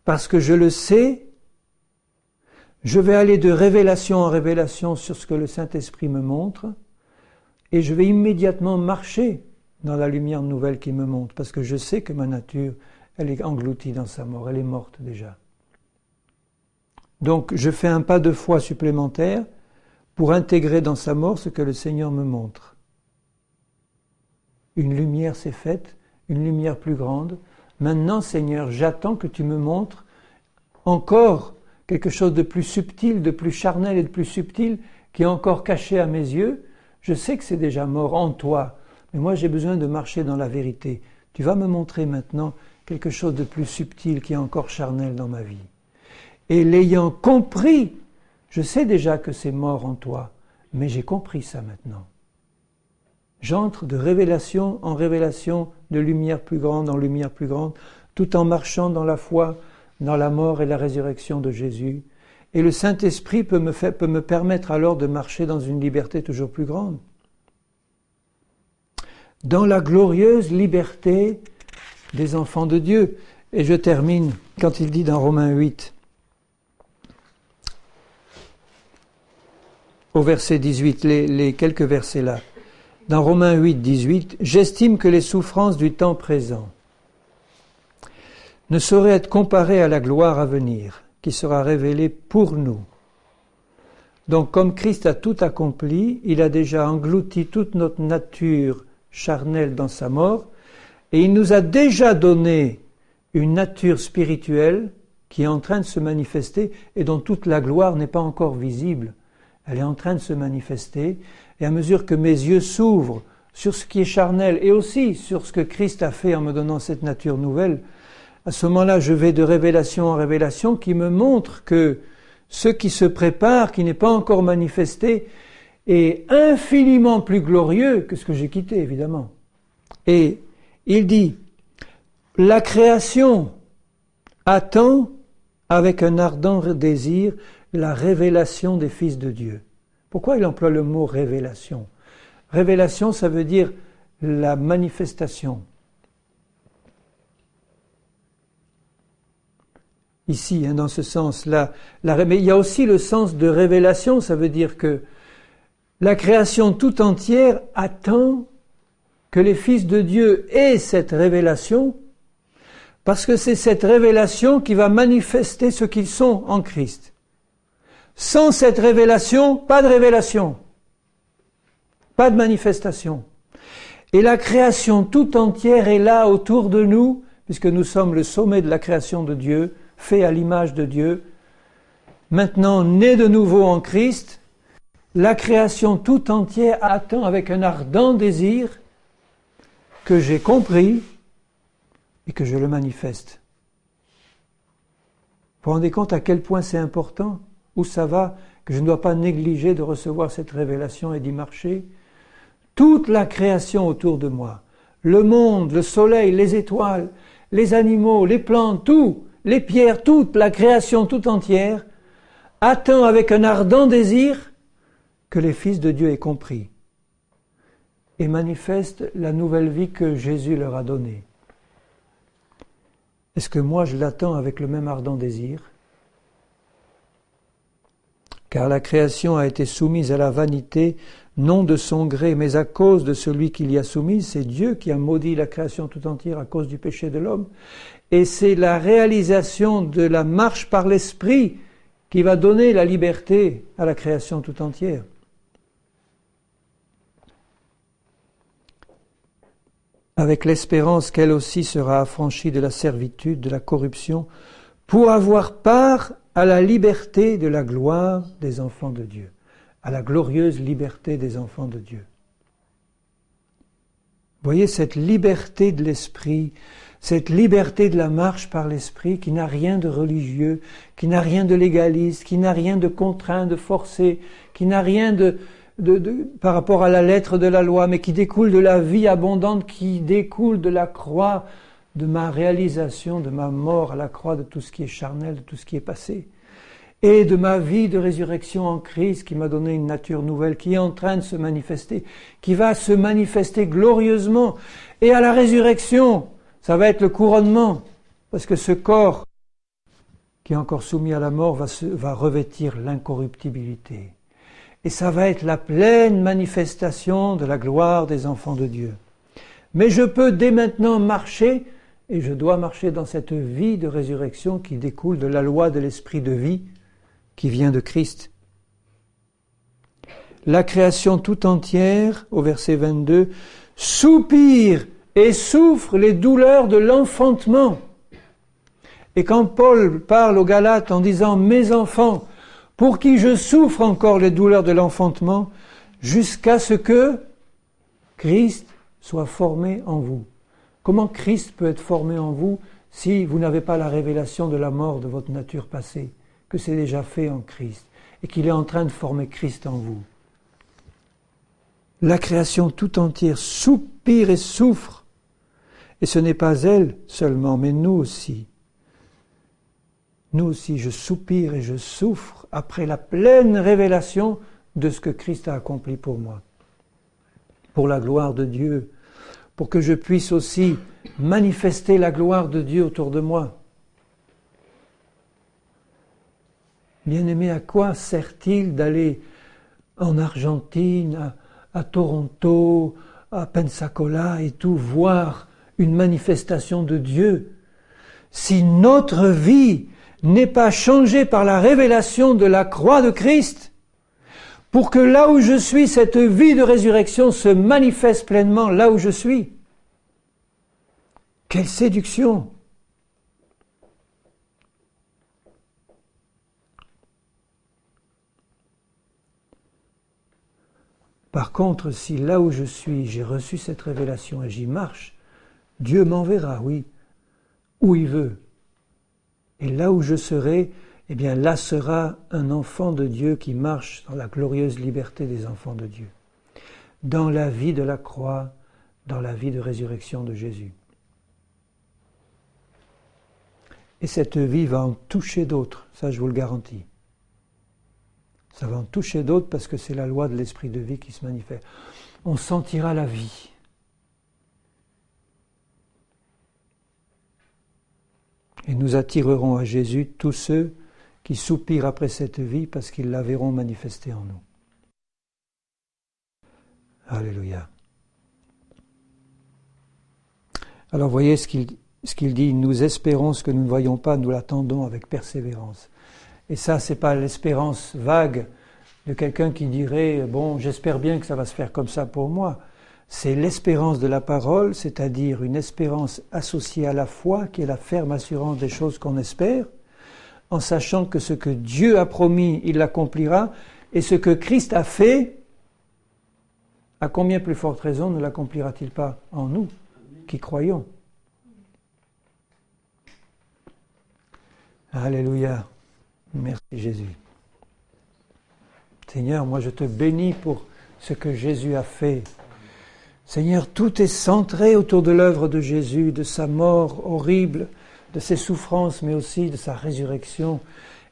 Parce que je le sais, je vais aller de révélation en révélation sur ce que le Saint-Esprit me montre, et je vais immédiatement marcher dans la lumière nouvelle qu'il me montre, parce que je sais que ma nature, elle est engloutie dans sa mort, elle est morte déjà. Donc je fais un pas de foi supplémentaire pour intégrer dans sa mort ce que le Seigneur me montre. Une lumière s'est faite, une lumière plus grande. Maintenant, Seigneur, j'attends que tu me montres encore quelque chose de plus subtil, de plus charnel et de plus subtil qui est encore caché à mes yeux. Je sais que c'est déjà mort en toi, mais moi j'ai besoin de marcher dans la vérité. Tu vas me montrer maintenant quelque chose de plus subtil qui est encore charnel dans ma vie. Et l'ayant compris, je sais déjà que c'est mort en toi, mais j'ai compris ça maintenant. J'entre de révélation en révélation, de lumière plus grande en lumière plus grande, tout en marchant dans la foi, dans la mort et la résurrection de Jésus. Et le Saint-Esprit peut me permettre alors de marcher dans une liberté toujours plus grande. Dans la glorieuse liberté des enfants de Dieu. Et je termine quand il dit dans Romains 8, au verset 18, les quelques versets là. Dans Romains 8, 18, « J'estime que les souffrances du temps présent ne sauraient être comparées à la gloire à venir, qui sera révélée pour nous. » Donc, comme Christ a tout accompli, il a déjà englouti toute notre nature charnelle dans sa mort, et il nous a déjà donné une nature spirituelle qui est en train de se manifester et dont toute la gloire n'est pas encore visible. Elle est en train de se manifester, et à mesure que mes yeux s'ouvrent sur ce qui est charnel et aussi sur ce que Christ a fait en me donnant cette nature nouvelle, à ce moment-là, je vais de révélation en révélation qui me montre que ce qui se prépare, qui n'est pas encore manifesté, est infiniment plus glorieux que ce que j'ai quitté, évidemment. Et il dit, la création attend avec un ardent désir la révélation des fils de Dieu. Pourquoi il emploie le mot révélation? Révélation, ça veut dire la manifestation. Ici, dans ce sens-là, mais il y a aussi le sens de révélation, ça veut dire que la création tout entière attend que les fils de Dieu aient cette révélation, parce que c'est cette révélation qui va manifester ce qu'ils sont en Christ. Sans cette révélation, pas de révélation, pas de manifestation. Et la création tout entière est là autour de nous, puisque nous sommes le sommet de la création de Dieu, fait à l'image de Dieu. Maintenant, né de nouveau en Christ, la création tout entière attend avec un ardent désir que j'ai compris et que je le manifeste. Vous vous rendez compte à quel point c'est important? Où ça va, que je ne dois pas négliger de recevoir cette révélation et d'y marcher. Toute la création autour de moi, le monde, le soleil, les étoiles, les animaux, les plantes, tout, les pierres, toute la création tout entière, attend avec un ardent désir que les fils de Dieu aient compris et manifeste la nouvelle vie que Jésus leur a donnée. Est-ce que moi je l'attends avec le même ardent désir? Car la création a été soumise à la vanité, non de son gré, mais à cause de celui qui l'y a soumise. C'est Dieu qui a maudit la création tout entière à cause du péché de l'homme. Et c'est la réalisation de la marche par l'Esprit qui va donner la liberté à la création tout entière. Avec l'espérance qu'elle aussi sera affranchie de la servitude, de la corruption, pour avoir part à la liberté de la gloire des enfants de Dieu, à la glorieuse liberté des enfants de Dieu. Voyez cette liberté de l'esprit, cette liberté de la marche par l'esprit qui n'a rien de religieux, qui n'a rien de légaliste, qui n'a rien de contraint, de forcé, qui n'a rien par rapport à la lettre de la loi, mais qui découle de la vie abondante, qui découle de la croix, de ma réalisation, de ma mort à la croix, de tout ce qui est charnel, de tout ce qui est passé, et de ma vie de résurrection en Christ qui m'a donné une nature nouvelle, qui est en train de se manifester, qui va se manifester glorieusement. Et à la résurrection, ça va être le couronnement, parce que ce corps qui est encore soumis à la mort va revêtir l'incorruptibilité. Et ça va être la pleine manifestation de la gloire des enfants de Dieu. Mais je peux dès maintenant marcher, et je dois marcher dans cette vie de résurrection qui découle de la loi de l'esprit de vie qui vient de Christ. La création tout entière, au verset 22, soupire et souffre les douleurs de l'enfantement. Et quand Paul parle aux Galates en disant « Mes enfants, pour qui je souffre encore les douleurs de l'enfantement, jusqu'à ce que Christ soit formé en vous. » Comment Christ peut être formé en vous si vous n'avez pas la révélation de la mort de votre nature passée, que c'est déjà fait en Christ, et qu'il est en train de former Christ en vous? La création tout entière soupire et souffre, et ce n'est pas elle seulement, mais nous aussi. Nous aussi, je soupire et je souffre après la pleine révélation de ce que Christ a accompli pour moi. Pour la gloire de Dieu, pour que je puisse aussi manifester la gloire de Dieu autour de moi. Bien-aimé, à quoi sert-il d'aller en Argentine, à Toronto, à Pensacola et tout, voir une manifestation de Dieu, si notre vie n'est pas changée par la révélation de la croix de Christ, pour que là où je suis, cette vie de résurrection se manifeste pleinement là où je suis? Quelle séduction! Par contre, si là où je suis, j'ai reçu cette révélation et j'y marche, Dieu m'enverra, oui, où il veut. Et là où je serai, eh bien là sera un enfant de Dieu qui marche dans la glorieuse liberté des enfants de Dieu, dans la vie de la croix, dans la vie de résurrection de Jésus. Et cette vie va en toucher d'autres, ça je vous le garantis. Ça va en toucher d'autres parce que c'est la loi de l'esprit de vie qui se manifeste. On sentira la vie. Et nous attirerons à Jésus tous ceux qui soupirent après cette vie parce qu'ils la verront manifestée en nous. Alléluia. Alors voyez ce qu'il dit, nous espérons ce que nous ne voyons pas, nous l'attendons avec persévérance. Et ça, c'est pas l'espérance vague de quelqu'un qui dirait, bon, j'espère bien que ça va se faire comme ça pour moi. C'est l'espérance de la parole, c'est-à-dire une espérance associée à la foi, qui est la ferme assurance des choses qu'on espère, en sachant que ce que Dieu a promis, il l'accomplira, et ce que Christ a fait, à combien plus forte raison ne l'accomplira-t-il pas en nous, qui croyons? Alléluia. Merci Jésus. Seigneur, moi je te bénis pour ce que Jésus a fait. Seigneur, tout est centré autour de l'œuvre de Jésus, de sa mort horrible, de ses souffrances, mais aussi de sa résurrection,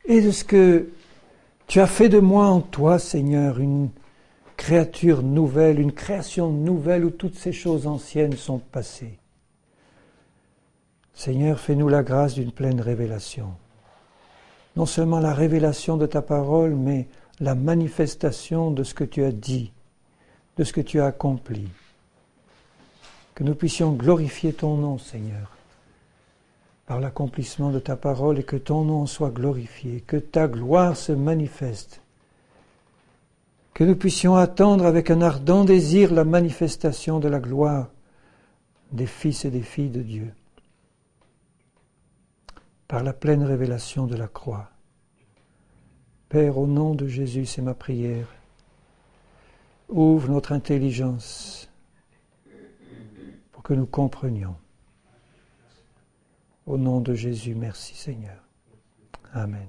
et de ce que tu as fait de moi en toi, Seigneur, une créature nouvelle, une création nouvelle où toutes ces choses anciennes sont passées. Seigneur, fais-nous la grâce d'une pleine révélation. Non seulement la révélation de ta parole, mais la manifestation de ce que tu as dit, de ce que tu as accompli. Que nous puissions glorifier ton nom, Seigneur, par l'accomplissement de ta parole et que ton nom soit glorifié, que ta gloire se manifeste. Que nous puissions attendre avec un ardent désir la manifestation de la gloire des fils et des filles de Dieu, par la pleine révélation de la croix. Père, au nom de Jésus, c'est ma prière. Ouvre notre intelligence pour que nous comprenions. Au nom de Jésus, merci Seigneur. Amen.